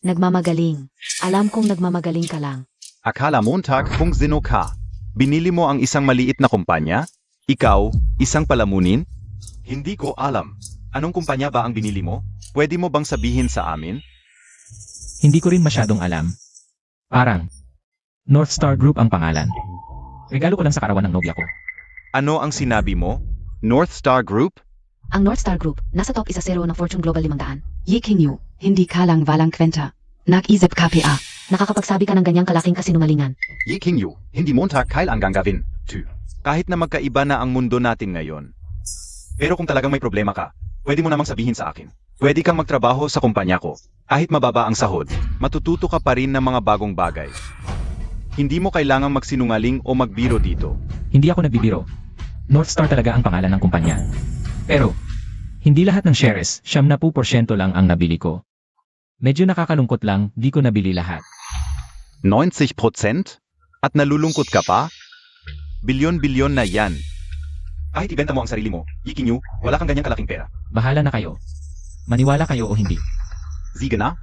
Nagmamagaling. Alam kong nagmamagaling ka lang. Akala Montag kung sino ka. Binili mo ang isang maliit na kumpanya? Ikaw, isang palamunin? Hindi ko alam. Anong kumpanya ba ang binili mo? Pwede mo bang sabihin sa amin? Hindi ko rin masyadong alam. Parang, North Star Group ang pangalan. Regalo ko lang sa karawan ng nobya ko. Ano ang sinabi mo? North Star Group? Ang North Star Group, nasa top 10 ng Fortune Global 500. Yi King Yu, hindi ka lang walang kwenta. Nag-isip ka PA. Nakakapagsabi ka ng ganyang kalaking kasinungalingan. Yi King Yu, hindi Montag kailangang gawin. Kahit na magkaiba na ang mundo natin ngayon. Pero kung talagang may problema ka, pwede mo namang sabihin sa akin. Pwede kang magtrabaho sa kumpanya ko. Kahit mababa ang sahod, matututo ka pa rin ng mga bagong bagay. Hindi mo kailangang magsinungaling o magbiro dito. Hindi ako nagbibiro. North Star talaga ang pangalan ng kumpanya. Pero, hindi lahat ng shares, 70% lang ang nabili ko. Medyo nakakalungkot lang, di ko nabili lahat. 90%? At nalulungkot ka pa? Bilyon-bilyon na yan. Kahit ibenta mo ang sarili mo, Yi King Yu, wala kang ganyang kalaking pera. Bahala na kayo. Maniwala kayo o hindi. Sige na.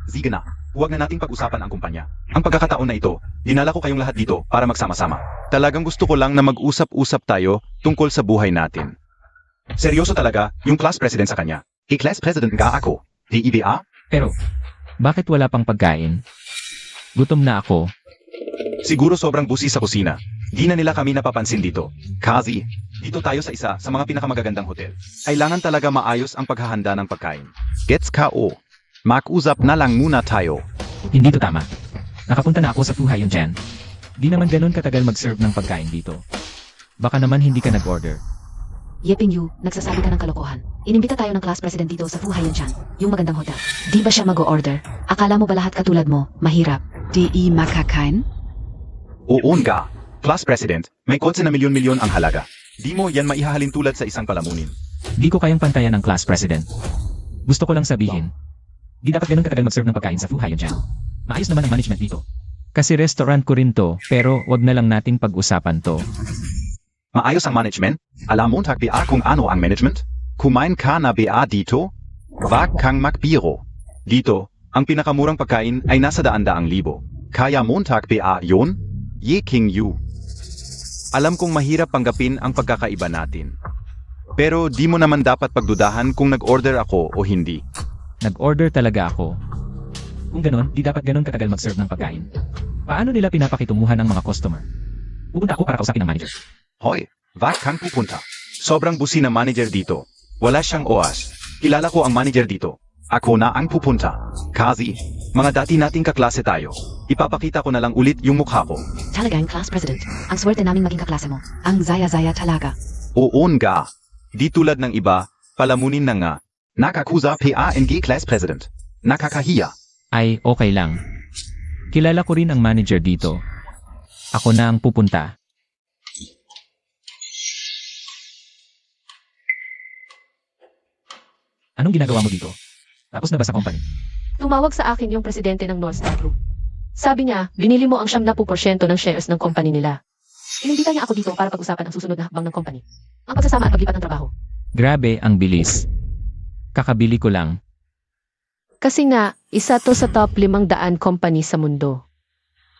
Huwag na nating pag-usapan ang kumpanya. Ang pagkakataon na ito, dinala ko kayong lahat dito para magsama-sama. Talagang gusto ko lang na mag-usap-usap tayo tungkol sa buhay natin. Seryoso talaga yung class president sa kanya. I-Class President nga ako. PIBA? Pero, bakit wala pang pagkain? Gutom na ako. Siguro sobrang busi sa kusina. Di na nila kami napapansin dito. Kazi. Dito tayo sa isa sa mga pinakamagagandang hotel. Kailangan talaga maayos ang paghahanda ng pagkain. Gets ka o. Mag-usap na lang muna tayo. Hindi to tama. Nakapunta na ako sa Fuhayon Jan. Di naman ganun katagal mag-serve ng pagkain dito. Baka naman hindi ka nag-order. Yeping Yu, nagsasabi ka ng kalokohan. Inimbita tayo ng class president dito sa Fuhayan Chan, yung magandang hotel. Di ba siya mag-o-order? Akala mo ba lahat katulad mo, mahirap? DI makakain? Oo nga. Class President, may kotse na milyon-milyon ang halaga. Di mo yan maihahalin tulad sa isang palamunin. Di ko kayang pantayan ng class president. Gusto ko lang sabihin, di dapat ganun katagal mag-serve ng pagkain sa Fuhayon Jan. Maayos naman ang management dito. Kasi restaurant ko rin to, pero wag na lang nating pag-usapan to. Maayos ang management? Alam Montag BA kung ano ang management? Kumain ka na BA dito? Wag kang magbiro. Dito, ang pinakamurang pagkain ay nasa 100,000. Kaya Montag BA yon? Yeking Yu. Alam kong mahirap panggapin ang pagkakaiba natin. Pero di mo naman dapat pagdudahan kung nag-order ako o hindi. Nag-order talaga ako. Kung ganun, di dapat ganun katagal mag-serve ng pagkain. Paano nila pinapakitunguhan ang mga customer? Pupunta ako para kausapin ang manager. Hoy, wag kang pupunta. Sobrang busi na manager dito. Wala siyang oas. Kilala ko ang manager dito. Ako na ang pupunta. Kasi, mga dati nating kaklase tayo. Ipapakita ko na lang ulit yung mukha ko. Talagang class president. Ang swerte naming maging kaklase mo. Ang zaya-zaya talaga. Oo nga. Di tulad ng iba, palamunin na nga. Nakakuza PANG Class President. Nakakahiya. Ay, okay lang. Kilala ko rin ang manager dito. Ako na ang pupunta. Anong ginagawa mo dito? Tapos na ba sa company? Tumawag sa akin yung presidente ng North Star Group. Sabi niya, binili mo ang 70% ng shares ng company nila. Inimbita niya ako dito para pag-usapan ang susunod na hakbang ng company. Ang pagsasama at paglipat ng trabaho. Grabe ang bilis. Kakabili ko lang. Kasi nga, isa to sa top 500 company sa mundo.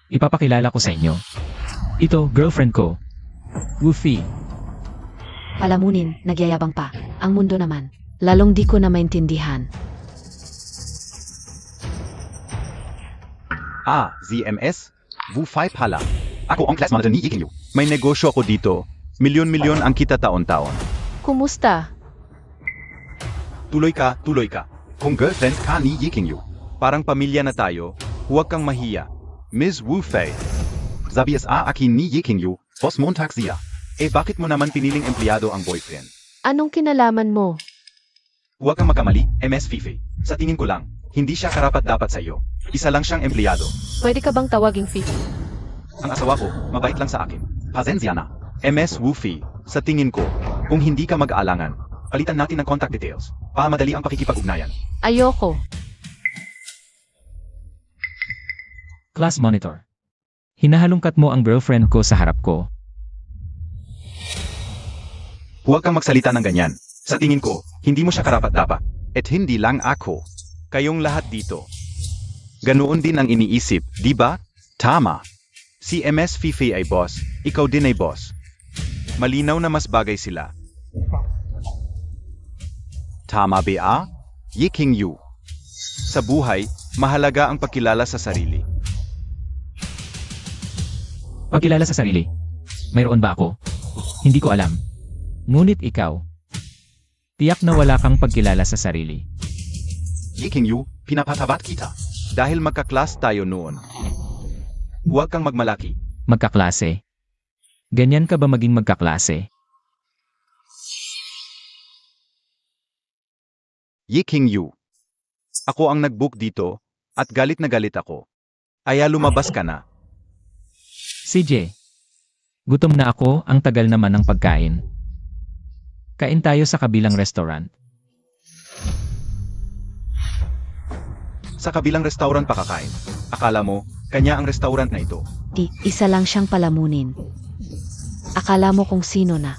Ipapakilala ko sa inyo. Ito, girlfriend ko. Woofy. Palamunin, nagyayabang pa. Ang mundo naman. Lalong di ko na maintindihan. ZMS? Wufay pala. Ako ang class manager ni Yeking Yu. May negosyo ako dito. Milyon-milyon ang kita taon-taon. Kumusta? Tuloy ka. Kung girlfriend ka ni Yeking Yu. Parang pamilya na tayo, huwag kang mahiya. Ms. Wu Fei. Sabi sa akin ni Yeking Yu, Boss Montag siya. Bakit mo naman piniling empleyado ang boyfriend? Anong kinalaman mo? Huwag kang makamali, MS Fifi. Sa tingin ko lang, hindi siya karapat-dapat sa iyo. Isa lang siyang empleyado. Pwede ka bang tawaging Fifi? Ang asawa ko, mabait lang sa akin. Pasensya na. MS Wufi, sa tingin ko, kung hindi ka mag-aalangan, palitan natin ng contact details. Para madali ang pakikipag-ugnayan. Ayoko. Class monitor. Hinahalungkat mo ang girlfriend ko sa harap ko. Huwag kang magsalita ng ganyan. Sa tingin ko, hindi mo siya karapat-dapat. At hindi lang ako. Kayong lahat dito. Ganoon din ang iniisip, di ba? Tama. Si MS Fifi ay boss, ikaw din ay boss. Malinaw na mas bagay sila. Tama ba? Yeking Yu. Sa buhay, mahalaga ang pagkilala sa sarili. Pagkilala sa sarili. Mayroon ba ako? Hindi ko alam. Ngunit ikaw. Tiyak na wala kang pagkilala sa sarili. Yeking Yu, pinapatabat kita. Dahil magka-class tayo noon. Huwag kang magmalaki. Magkaklase. Ganyan ka ba maging magkaklase? Yeking Yu. Ako ang nag-book dito, at galit na galit ako. Aya lumabas ka na. CJ. Gutom na ako, ang tagal naman ng pagkain. Kain tayo sa kabilang restaurant. Sa kabilang restaurant pa kakain. Akala mo, kanya ang restaurant na ito. Di, isa lang siyang palamunin. Akala mo kung sino na.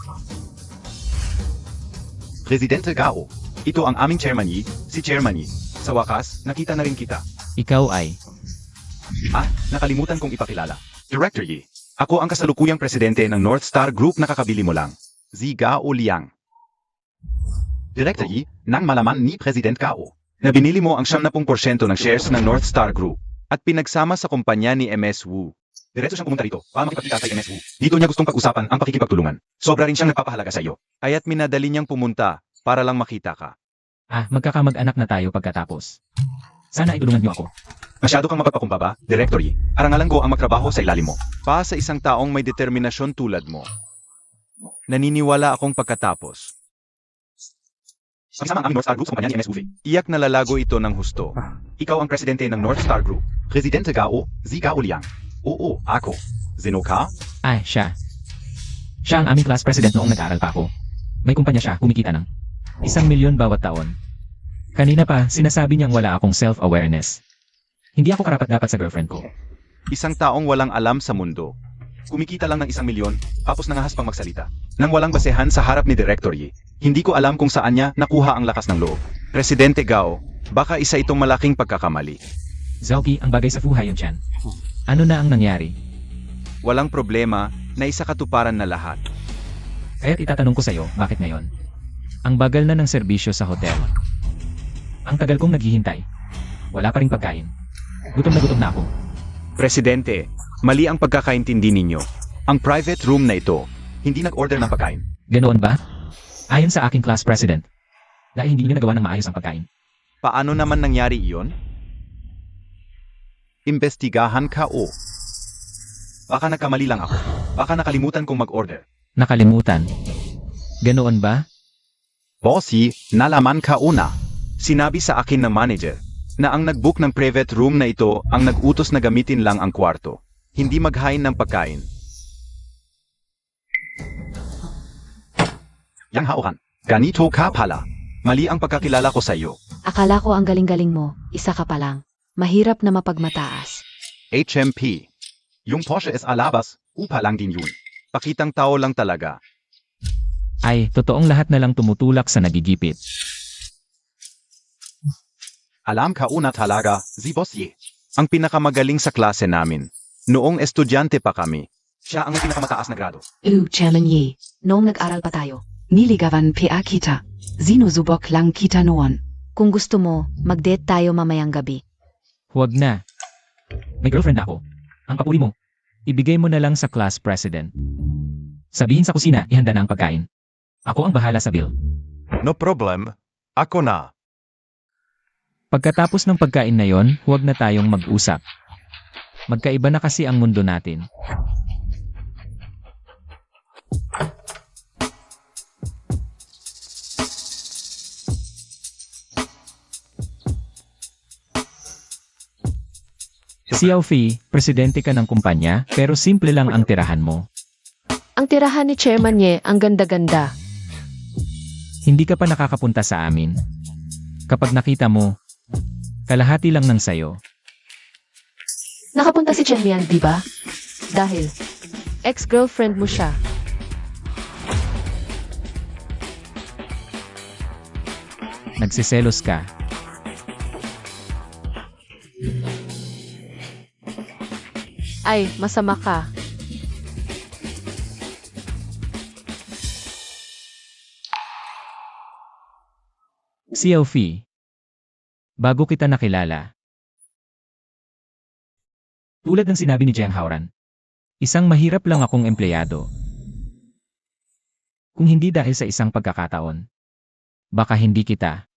Presidente Gao. Ito ang aming chairman Yi, si Chairman Yi. Sa wakas, nakita na rin kita. Ikaw ay. Nakalimutan kong ipakilala. Director Yi. Ako ang kasalukuyang presidente ng North Star Group na kakabili mo lang. Si Gao Liang. Director Yi, nang malaman ni President Gao na binili mo ang 70% ng shares ng North Star Group at pinagsama sa kumpanya ni MS Wu. Diretso siyang pumunta rito para makipagkita kay MS Wu. Dito niya gustong pag-usapan ang pakikipagtulungan. Sobra rin siyang nagpapahalaga sa iyo. Kaya't minadali niyang pumunta para lang makita ka. Magkakamag-anak na tayo pagkatapos. Sana ay tulungan niyo ako. Masyado kang mapagpakumbaba, Directory. Arangalan ko ang magtrabaho sa ilalim mo. Pa sa isang taong may determinasyon tulad mo. Naniniwala akong pagkatapos. Kasama ang aming North Star Group sa kumpanya ni MSUV. Iyak na lalago ito ng husto. Ikaw ang presidente ng North Star Group. Presidente Gao, si Gao Liang. Oo, ako. Zeno ka? Ay, siya. Siya ang aming class president noong nag-aaral pa ako. May kumpanya siya, kumikita ng 1,000,000 bawat taon. Kanina pa, sinasabi niyang wala akong self-awareness. Hindi ako karapat-dapat sa girlfriend ko. Isang taong walang alam sa mundo. Kumikita lang ng 1,000,000, tapos nangahas pang magsalita. Nang walang basehan sa harap ni Directory, hindi ko alam kung saan niya nakuha ang lakas ng loob. Presidente Gao, baka isa itong malaking pagkakamali. Zauki, ang bagay sa Fuhay yun siyan. Ano na ang nangyari? Walang problema, na isa katuparan na lahat. Kaya't itatanong ko sa'yo, bakit ngayon? Ang bagal na ng serbisyo sa hotel. Ang tagal kong naghihintay. Wala pa ring pagkain. Gutom na ako. Presidente, mali ang pagkakaintindi ninyo. Ang private room na ito, hindi nag-order ng pagkain. Ganoon ba? Ayon sa aking class president. Dahil hindi niyo nagawa ng maayos ang pagkain. Paano naman nangyari iyon? Imbestigahan ka o. Baka nagkamali lang ako. Baka nakalimutan kong mag-order. Nakalimutan. Ganoon ba? Bossy, nalaman ka una. Sinabi sa akin ng manager na ang nag-book ng private room na ito ang nag-utos na gamitin lang ang kwarto. Hindi maghain ng pagkain. Yang haohan, ganito ka pala. Mali ang pagkakilala ko sa iyo. Akala ko ang galing-galing mo, isa ka pa lang. Mahirap na mapagmataas. HMP. Yung Porsche is alabas, upa lang din yun. Pakitang tao lang talaga. Ay, totoong lahat na lang tumutulak sa nagigipit. Alam ka una talaga, si Bossy. Ang pinakamagaling sa klase namin. Noong estudyante pa kami. Siya ang may pinakamataas na grado. Chairman Ye, noong nag-aral pa tayo. Niligawan PA kita. Sinusubok lang kita noon. Kung gusto mo, mag-date tayo mamayang gabi. Huwag na. May girlfriend ako. Ang papuri mo. Ibigay mo na lang sa class president. Sabihin sa kusina, ihanda na ang pagkain. Ako ang bahala sa bill. No problem. Ako na. Pagkatapos ng pagkain na yon, huwag na tayong mag-usap. Magkaiba na kasi ang mundo natin. Xiao Fi, presidente ka ng kumpanya, pero simple lang ang tirahan mo. Ang tirahan ni Chairman Ye, ang ganda-ganda. Hindi ka pa nakakapunta sa amin. Kapag nakita mo, kalahati lang ng sayo. Nakapunta si Chen Lian, di ba? Dahil ex-girlfriend mo siya. Nagsiselos ka. Ay, masama ka. Xiao Fi, bago kita nakilala. Tulad ng sinabi ni Jiang Haoran, isang mahirap lang akong empleyado. Kung hindi dahil sa isang pagkakataon, baka hindi kita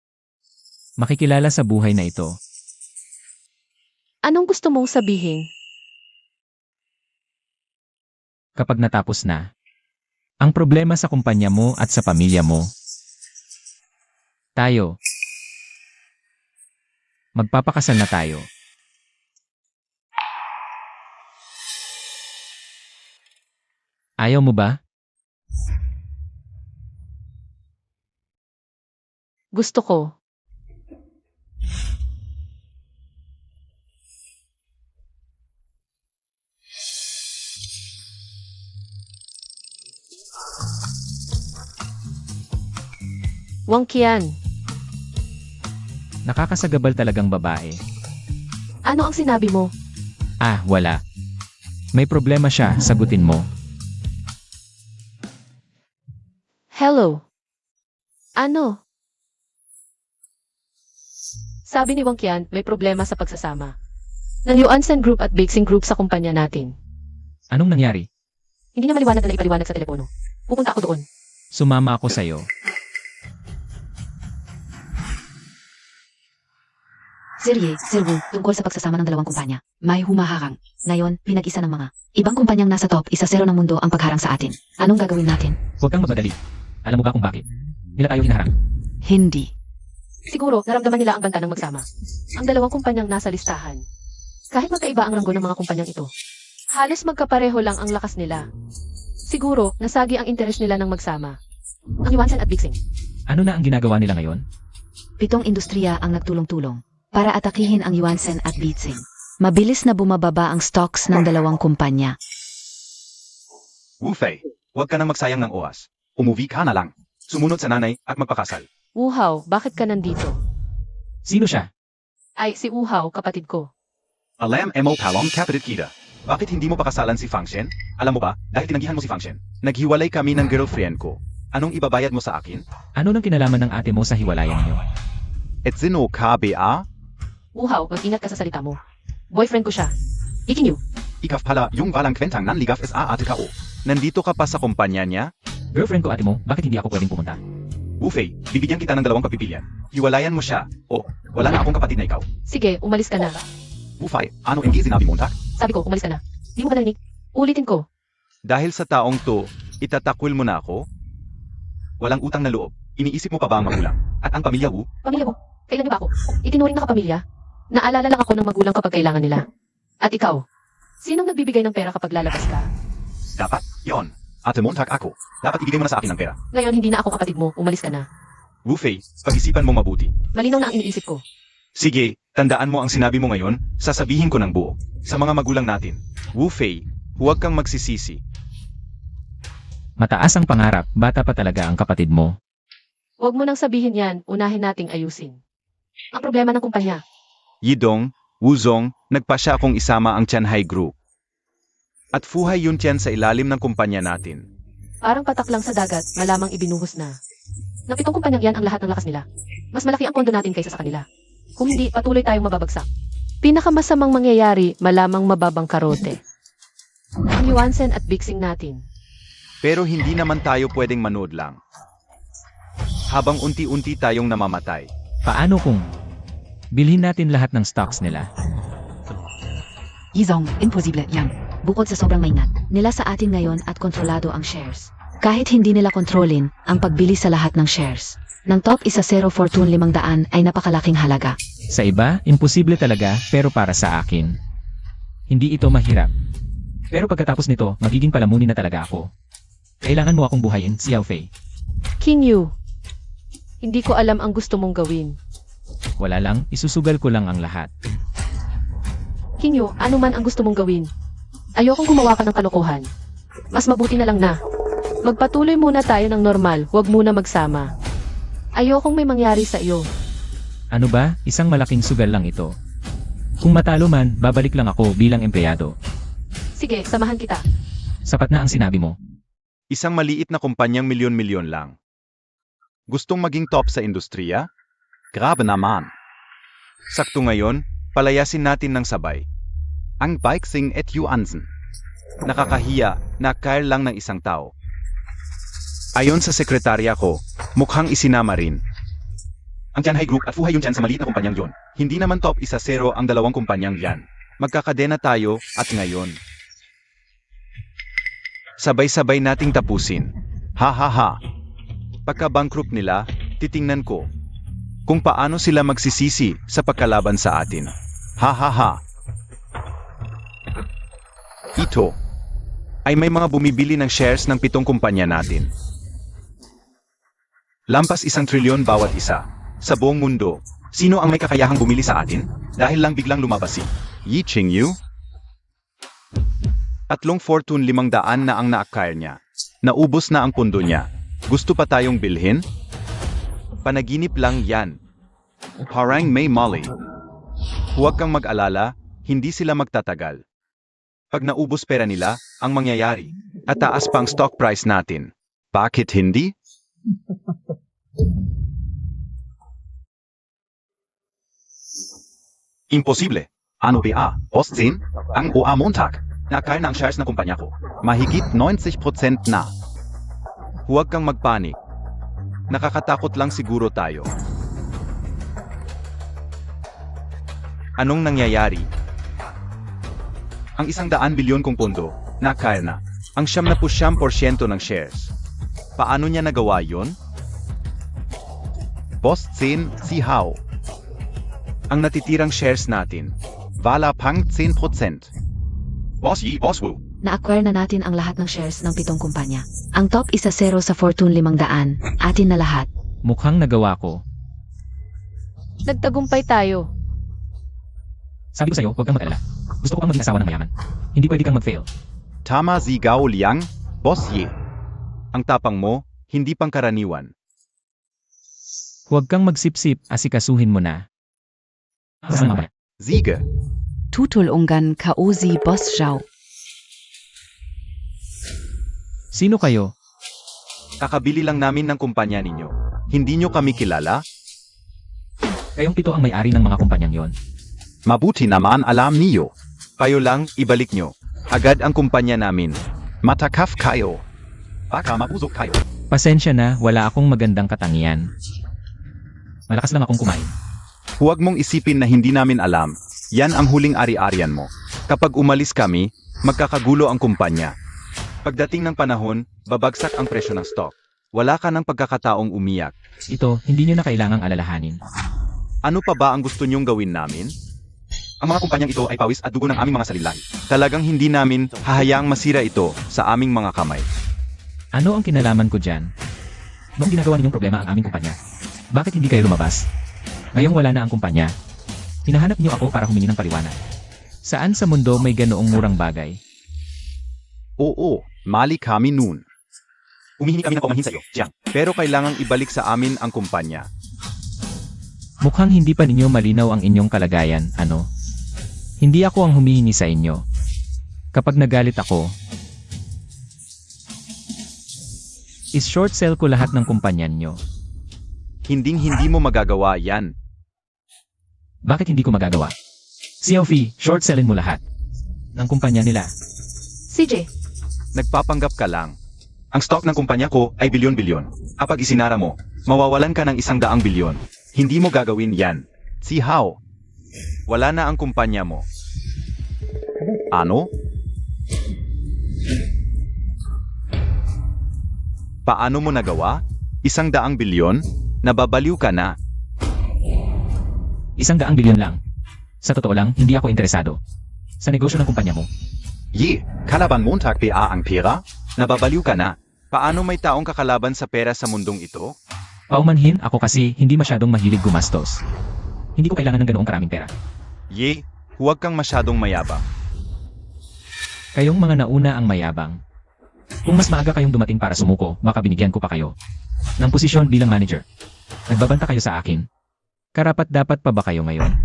makikilala sa buhay na ito. Anong gusto mong sabihin? Kapag natapos na, ang problema sa kumpanya mo at sa pamilya mo, tayo, magpapakasal na tayo. Ayaw mo ba? Gusto ko. Wang Qian, Nakakasagabal talagang babae. ano ang sinabi mo? Ah, wala. May problema siya, sagutin mo. Hello. Ano? Sabi ni Wang Qian, may problema sa pagsasama ng Yuansan Group at Bixing Group sa kumpanya natin. Anong nangyari? Hindi niya maliwanag na ipaliwanag sa telepono. Pupunta ako doon. Sumama ako sa'yo. Sir Wu, tungkol sa pagsasama ng dalawang kumpanya. May humaharang. Ngayon, pinag-isa ng mga ibang kumpanyang nasa top, isa zero ng mundo ang pagharang sa atin. Anong gagawin natin? Huwag kang magbadali. Alam mo ba kung bakit? Nila tayo hinaharang. Hindi. Siguro, naramdaman nila ang banta ng magsama. Ang dalawang kumpanyang nasa listahan. Kahit magkaiba ang ranggo ng mga kumpanyang ito. Halos magkapareho lang ang lakas nila. Siguro, nasagi ang interes nila ng magsama. Ang Yuansen at Bixing. Ano na ang ginagawa nila ngayon? 7 industriya ang nagtulong-tulong para atakihin ang Yuansen at Bixing. Mabilis na bumababa ang stocks ng dalawang kumpanya. Wu Fei, huwag ka nang magsayang ng oras. Umuwi ka na lang. Sumunod sa nanay at magpakasal. Wuhao, bakit ka nandito? Sino siya? Ay, si Wuhao, kapatid ko. Alam mo palong kapatid kita. Bakit hindi mo pakasalan si Fang Shen? Alam mo ba, dahil tinanggihan mo si Fang Shen, naghiwalay kami ng girlfriend ko. Anong ibabayad mo sa akin? Ano nang kinalaman ng ate mo sa hiwalayan niyo? Et sino ka BA? Wuhao, mag-ingat ka sa salita mo. Boyfriend ko siya. Ikinyu. Ikaw pala yung walang kwentang nanligaf sa ate ka o. Nandito ka pa sa kumpanya niya? Girlfriend ko ate mo, bakit hindi ako pwedeng pumunta? Wu Fei, bibigyan kita ng dalawang pagpipilian. Hiwalayan mo siya, o wala na akong kapatid na ikaw. Sige, umalis ka na. Wu Fei, ano ang sinabi mo, tak? Sabi ko, umalis ka na. Di mo ba narinig? Ulitin ko. Dahil sa taong to, itatakwil mo na ako? Walang utang na loob. Iniisip mo pa ba ang magulang? At ang pamilya Wu? Pamilya mo. Kailan niyo ba ako? Itinuring na kapamilya? Naalala lang ako ng magulang kapag kailangan nila. At ikaw? Sinong nagbibigay ng pera kapag lalabas ka? Dapat, yon. Ate Montag ako. Dapat ibigay mo na sa akin ng pera. Ngayon, hindi na ako kapatid mo. Umalis ka na. Wu Fei, pag-isipan mo mabuti. Malinaw na ang iniisip ko. Sige, tandaan mo ang sinabi mo ngayon, sasabihin ko ng buo. Sa mga magulang natin. Wu Fei, huwag kang magsisisi. Mataas ang pangarap, bata pa talaga ang kapatid mo. Huwag mo nang sabihin yan, unahin nating ayusin. Ang problema ng kumpanya. Yidong, Wuzong, nagpasya akong isama ang Tianhai Group. At Fuhai Yuntian sa ilalim ng kumpanya natin. Parang patak lang sa dagat, malamang ibinuhos na. Ng 7 kumpanyang yan ang lahat ng lakas nila. Mas malaki ang pondo natin kaysa sa kanila. Kung hindi, patuloy tayong mababagsak. Pinakamasamang mangyayari, malamang mababang karote. Ang Yuansen at Bixing natin. Pero hindi naman tayo pwedeng manood lang. Habang unti-unti tayong namamatay. Paano kung bilhin natin lahat ng stocks nila? Yizong, imposible yan. Bukod sa sobrang maingat nila sa atin ngayon at kontrolado ang shares. Kahit hindi nila kontrolin ang pagbili sa lahat ng shares. Ng top isa zero fortune 500 ay napakalaking halaga. Sa iba, imposible talaga, pero para sa akin, hindi ito mahirap. Pero pagkatapos nito, magiging palamunin na talaga ako. Kailangan mo akong buhayin, Xiao Fei. King Yu, hindi ko alam ang gusto mong gawin. Wala lang, isusugal ko lang ang lahat. King Yu, ano man ang gusto mong gawin. Ayokong gumawa ka ng kalokohan. Mas mabuti na lang na. Magpatuloy muna tayo ng normal, huwag muna magsama. Ayokong may mangyari sa iyo. Ano ba, isang malaking sugal lang ito. Kung matalo man, babalik lang ako bilang empleyado. Sige, samahan kita. Sapat na ang sinabi mo. Isang maliit na kumpanyang milyon-milyon lang. Gustong maging top sa industriya? Grabe naman. Sakto ngayon, palayasin natin ng sabay. Ang Bixing at Yuansen. Nakakahiya na kail lang ng isang tao. Ayon sa sekretarya ko, mukhang isinama rin. Ang Tianhai Group at Fuhai Yuntian sa maliit na kumpanyang yon. Hindi naman top isa zero ang dalawang kumpanyang yan. Magkakadena tayo at ngayon. Sabay-sabay nating tapusin. Ha ha ha. Pagka-bankrupt nila, titingnan ko kung paano sila magsisisi sa pagkalaban sa atin. Ha ha ha. Ito ay may mga bumibili ng shares ng 7 kumpanya natin. Lampas 1 trilyon bawat isa. Sa buong mundo, sino ang may kakayahang bumili sa atin? Dahil lang biglang lumabas si Yi Qingyu? 3 fortune 500 na ang na-acquire niya. Naubos na ang pundo niya. Gusto pa tayong bilhin? Panaginip lang yan. Parang may mali. Huwag kang mag-alala, hindi sila magtatagal. Pag naubos pera nila, ang mangyayari, at taas pang stock price natin. Bakit hindi? Imposible. Ano ba? Ostin? Ang OA Montag. Nakain ng shares ng kumpanya ko. Mahigit 90% na. Huwag kang magpanik. Nakakatakot lang siguro tayo. Anong nangyayari? Ang 100 bilyon kong pondo, nakaya na. Ang 79% ng shares. Paano niya nagawa yon? Boss 10, si Hao. Ang natitirang shares natin. Wala pang 10%. Boss Yi, Boss Wu. Na-acquire na natin ang lahat ng shares ng 7 kumpanya. Ang top isa 0 sa Fortune 500. Atin na lahat. Mukhang nagawa ko. Nagtagumpay tayo. Sabi ko sa'yo, huwag kang mag-alala. Gusto ko kang maging asawa ng mayaman. Hindi pwede kang mag-fail. Tama si Gao Liang, Boss Ye. Ang tapang mo, hindi pangkaraniwan. Huwag kang magsipsip, asikasuhin mo na. Saan mamaya? Siege. Tutulungan Ko si Boss Zhao. Sino kayo? Kakabili lang namin ng kumpanya ninyo. Hindi nyo kami kilala? Kayong 7 ang may-ari ng mga kumpanyang yon. Mabuti naman alam niyo. Kayo lang, ibalik nyo. Agad ang kumpanya namin. Matakaf kayo. Baka mabusog kayo. Pasensya na, wala akong magandang katangian. Malakas lang akong kumain. Huwag mong isipin na hindi namin alam. Yan ang huling ari-arian mo. Kapag umalis kami, magkakagulo ang kumpanya. Pagdating ng panahon, babagsak ang presyo ng stock. Wala ka ng pagkakataong umiyak. Ito, hindi nyo na kailangang alalahanin. Ano pa ba ang gusto nyong gawin namin? Ang mga kumpanyang ito ay pawis at dugo ng aming mga salilahi. Talagang hindi namin hahayaang masira ito sa aming mga kamay. Ano ang kinalaman ko dyan? Noong ginagawa ninyong problema ang aming kumpanya, bakit hindi kayo lumabas? Ngayong wala na ang kumpanya, hinahanap niyo ako para humingi ng paliwanag. Saan sa mundo may ganoong murang bagay? Oo, mali kami nun. Umihingi kami ng paumanhin sa iyo, Jiang. Pero kailangang ibalik sa amin ang kumpanya. Mukhang hindi pa ninyo malinaw ang inyong kalagayan, ano? Hindi ako ang humihingi sa inyo. Kapag nagalit ako, is-short sell ko lahat ng kumpanya nyo. Hinding-hindi mo magagawa yan. Bakit hindi ko magagawa? Xiaofi, short sellin mo lahat ng kumpanya nila. CJ, Nagpapanggap ka lang. Ang stock ng kumpanya ko ay bilyon-bilyon. Kapag isinara mo, Mawawalan ka ng 100 bilyon. Hindi mo gagawin yan. Si Hao. Wala na ang kumpanya mo. Ano? Paano mo nagawa? 100 bilyon? Nababaliw ka na. 100 bilyon lang. Sa totoo lang, hindi ako interesado sa negosyo ng kumpanya mo. Ye, Kalaban Montag BA ang pera? Nababaliw ka na. Paano may taong kakalaban sa pera sa mundong ito? Paumanhin ako kasi hindi masyadong mahilig gumastos. Hindi ko kailangan ng ganoong karaming pera. Ye, huwag kang masyadong mayabang. Kayong mga nauna ang mayabang. Kung mas maaga kayong dumating para sumuko, baka binigyan ko pa kayo ng posisyon bilang manager. Nagbabanta kayo sa akin. Karapat-dapat pa ba kayo ngayon?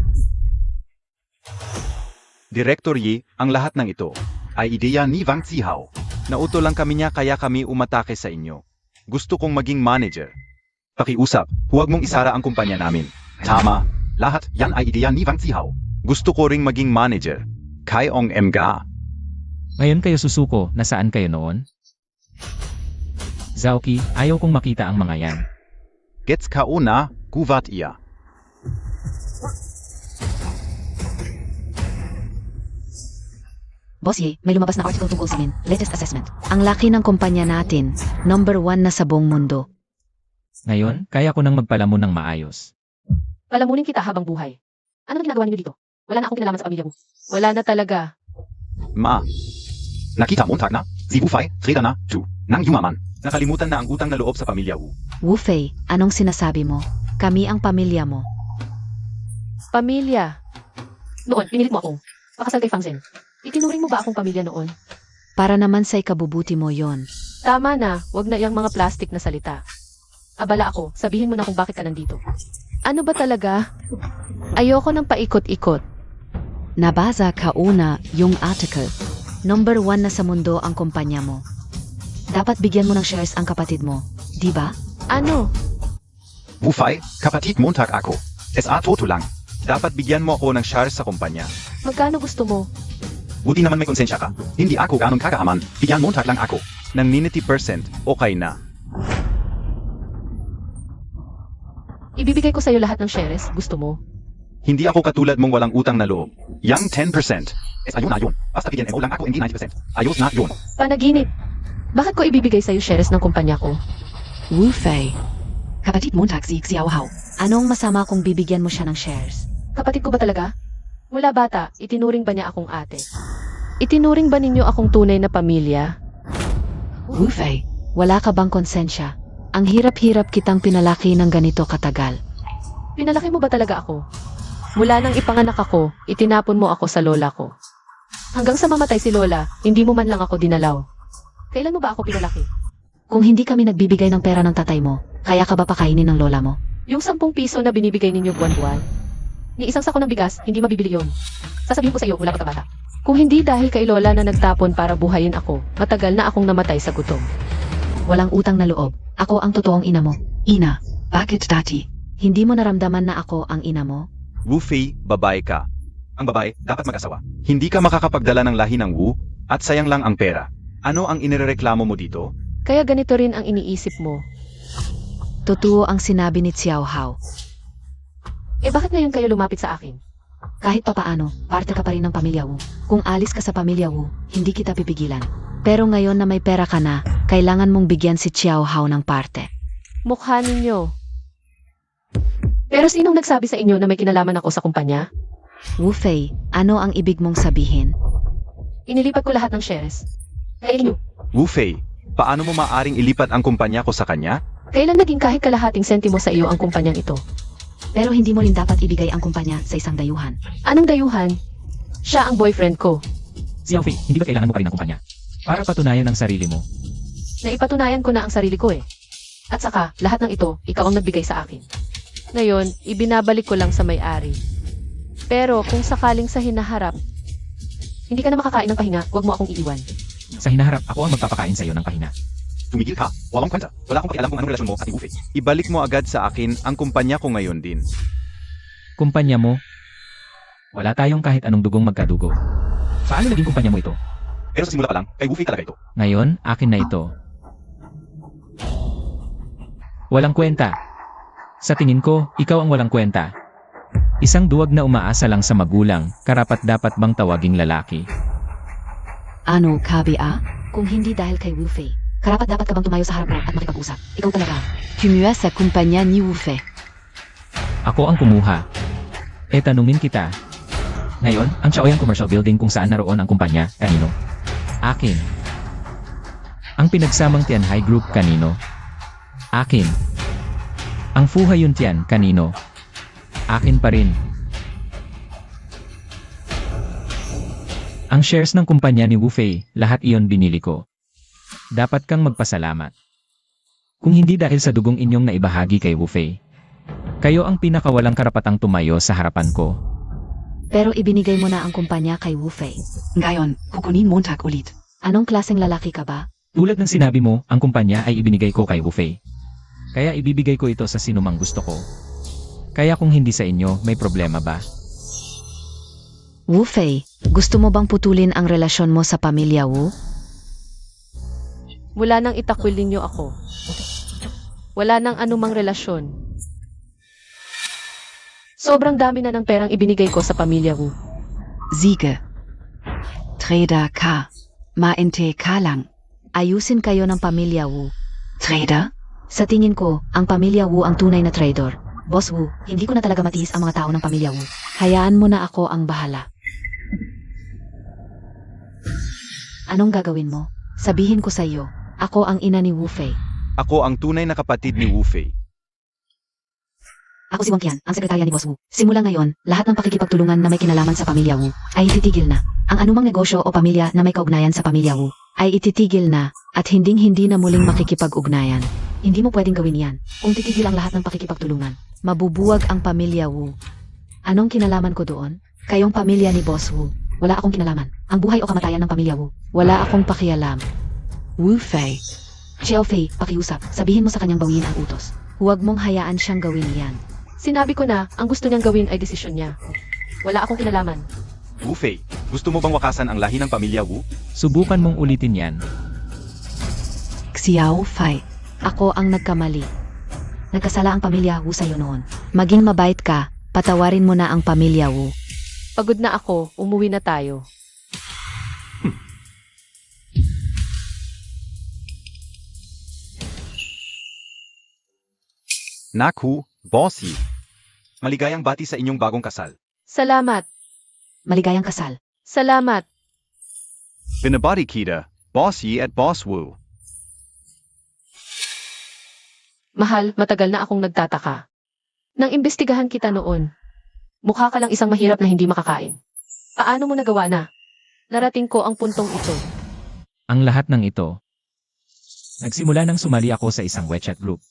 Director Yi, ang lahat ng ito. Ay ideya ni Wang Zihao. Nauto lang kami niya kaya kami umatake sa inyo. Gusto kong maging manager. pakiusap, huwag mong isara ang kumpanya namin. Tama. Lahat yan ay ideya ni Wang Zihao. Gusto ko ring maging manager. Kai Ong Mga. Ngayon kayo susuko, nasaan kayo noon? Zauki, ayaw kong makita ang mga yan. Gets kao na, guwat ihr. Boss Ye, may lumabas na article tungkol sa Min. Latest assessment. Ang laki ng kumpanya natin. Number 1 na sa buong mundo. Ngayon, kaya ko nang magpalamon ng maayos. palamunin kita habang buhay. Ano ang ginagawa niyo dito? Wala na akong kinalaman sa pamilya mo. Wala na talaga. Ma. Nakita Montag na, si Wu Fei, Freda na, Zhu, Nang Yumaman. Nakalimutan na ang utang na loob sa pamilya Wu. Wu Fei, anong sinasabi mo? Kami ang pamilya mo. Pamilya. Noon, pinilit mo akong pakasal kay Fang Zhen. Itinuring mo ba akong pamilya noon? Para naman sa ikabubuti mo yon. Tama na, wag na yung mga plastic na salita. Abala ako, sabihin mo na kung bakit ka nandito. Ano ba talaga? Ayoko ng paikot-ikot. Nabasa ka una yung article. Number 1 na sa mundo ang kumpanya mo. Dapat bigyan mo ng shares ang kapatid mo, di ba? Ano? Wu Fei, kapatid Montag ako. SA Toto lang. Dapat bigyan mo ako ng shares sa kumpanya. Magkano gusto mo? Buti naman may konsensya ka. Hindi ako ganun kakahaman. Bigyan Montag lang ako. Ng 90%, okay na. Ibibigay ko sa'yo lahat ng shares. Gusto mo? Hindi ako katulad mong walang utang na loob. Yang 10%. Ayun na yun. Basta bigyan mo lang ako MG 90%. Ayos na yun. Panaginip. Bakit ko ibibigay sa'yo shares ng kumpanya ko? Wu Fei. Kapatid Montag si Xiao Hao. Anong masama kung bibigyan mo siya ng shares? Kapatid ko ba talaga? Mula bata, itinuring ba niya akong ate? Itinuring ba ninyo akong tunay na pamilya? Wu Fei. Wala ka bang konsensya? Ang hirap-hirap kitang pinalaki ng ganito katagal. Pinalaki mo ba talaga ako? Mula nang ipanganak ako, itinapon mo ako sa lola ko. Hanggang sa mamatay si lola, hindi mo man lang ako dinalaw. Kailan mo ba ako pinalaki? Kung hindi kami nagbibigay ng pera ng tatay mo, kaya ka ba pakainin ng lola mo? Yung 10 piso na binibigay ninyo buwan-buwan. Ni isang sako ng bigas, hindi mabibili yun. Sasabihin ko sa iyo, wala ka bata. Kung hindi dahil kay lola na nagtapon para buhayin ako, matagal na akong namatay sa gutom. Walang utang na loob. Ako ang totoong ina mo. Ina. Bakit dati? Hindi mo naramdaman na ako ang ina mo? Wu Fei, babae ka. Ang babae, dapat mag-asawa. Hindi ka makakapagdala ng lahi ng Wu, at sayang lang ang pera. Ano ang inireklamo mo dito? Kaya ganito rin ang iniisip mo. Totoo ang sinabi ni Xiao Hao. Bakit ngayon kayo lumapit sa akin? Kahit papaano, parte ka pa rin ng pamilya Wu. Kung alis ka sa pamilya Wu, hindi kita pipigilan. Pero ngayon na may pera ka na, kailangan mong bigyan si Xiao Hao ng parte. Mukha ninyo. Pero sinong nagsabi sa inyo na may kinalaman ako sa kumpanya? Wu Fei, ano ang ibig mong sabihin? Inilipat ko lahat ng shares. Kaya inyo, Wu Fei, paano mo maaring ilipat ang kumpanya ko sa kanya? kailan naging kahit kalahating sentimo sa iyo ang kumpanyang ito? Pero hindi mo rin dapat ibigay ang kumpanya sa isang dayuhan. Anong dayuhan? Siya ang boyfriend ko. Xiao Fei, hindi ba kailangan mo pa rin ng kumpanya? Para patunayan ang sarili mo. Naipatunayan ko na ang sarili ko eh. At saka, lahat ng ito, ikaw ang nagbigay sa akin. Ngayon, ibinabalik ko lang sa may-ari. Pero kung sakaling sa hinaharap, hindi ka na makakain ng pahinga, huwag mo akong iiwan. Sa hinaharap, ako ang magpapakain sa iyo ng pahinga. Tumigil ka. Walang kwenta. Wala akong pakialam kung anong relasyon mo at ni Wu Fei. Ibalik mo agad sa akin ang kumpanya ko ngayon din. Kumpanya mo? Wala tayong kahit anong dugong magkadugo. Paano naging kumpanya mo ito? Pero sa simula pa lang, kay Wu Fei talaga ito. Ngayon, akin na ito. Walang kwenta. Sa tingin ko, ikaw ang walang kwenta. Isang duwag na umaasa lang sa magulang, karapat-dapat bang tawaging lalaki? Ano, Kabia? Kung hindi dahil kay Wu Fei, karapat-dapat ka bang tumayo sa harap mo at makipag-usap? Ikaw talaga. Kumua sa kumpanya ni Wu Fei. Ako ang kumuha. Tanungin kita. Ngayon, ang Chaoyang Commercial Building kung saan naroon ang kumpanya, kanino? Akin. Ang pinagsamang Tianhai Group, kanino? Akin. Ang Fu Haiyun Tian, kanino? Akin pa rin. Ang shares ng kumpanya ni Wu Fei, lahat iyon binili ko. Dapat kang magpasalamat. Kung hindi dahil sa dugong inyong naibahagi kay Wu Fei, kayo ang pinakawalang karapatang tumayo sa harapan ko. Pero ibinigay mo na ang kumpanya kay Wu Fei. Ngayon, kukunin Montag ulit. Anong klaseng lalaki ka ba? Tulad ng sinabi mo, ang kumpanya ay ibinigay ko kay Wu Fei. Kaya ibibigay ko ito sa sinumang gusto ko. Kaya kung hindi sa inyo, may problema ba? Wu Fei, gusto mo bang putulin ang relasyon mo sa pamilya Wu? Mula nang itakwil ninyo ako. Wala nang anumang relasyon. Sobrang dami na ng perang ibinigay ko sa pamilya Wu. Siege. Trader K. Mainte K lang. Ayusin kayo ng pamilya Wu. Trader? Sa tingin ko, ang pamilya Wu ang tunay na traidor. Boss Wu, hindi ko na talaga matiis ang mga tao ng pamilya Wu. Hayaan mo na ako ang bahala. Anong gagawin mo? Sabihin ko sa iyo, ako ang ina ni Wu Fei. Ako ang tunay na kapatid ni Wu Fei. Ako si Wang Qian, ang sekretarya ni Boss Wu. Simula ngayon, lahat ng pakikipagtulungan na may kinalaman sa pamilya Wu ay titigil na. Ang anumang negosyo o pamilya na may kaugnayan sa pamilya Wu ay ititigil na at hinding-hindi na muling makikipag-ugnayan. Hindi mo pwedeng gawin yan. Kung titigil ang lahat ng pakikipagtulungan, mabubuwag ang pamilya Wu. Anong kinalaman ko doon? Kayong pamilya ni Boss Wu. Wala akong kinalaman. Ang buhay o kamatayan ng pamilya Wu. Wala akong pakialam. Wu Fei. Xiao Fei, pakiusap. Sabihin mo sa kanyang bawiin ang utos. Huwag mong hayaan siyang gawin yan. Sinabi ko na, ang gusto niyang gawin ay desisyon niya. Wala akong kinalaman. Wu Fei, gusto mo bang wakasan ang lahi ng pamilya Wu? Subukan mong ulitin yan. Xiao Fei. Ako ang nagkamali. Nagkasala ang pamilya Wu sa'yo noon. Maging mabait ka Patawarin mo na ang pamilya Wu. Pagod na ako, umuwi na tayo. Naku, Bossy. Maligayang bati sa inyong bagong kasal. Salamat. Maligayang kasal. Salamat. Binabati kita, Bossy at Boss Wu. Mahal, matagal na akong nagtataka. Nang imbestigahan kita noon, mukha ka lang isang mahirap na hindi makakain. Paano mo nagawa na? Narating ko ang puntong ito. Ang lahat ng ito. Nagsimula nang sumali ako sa isang WeChat group.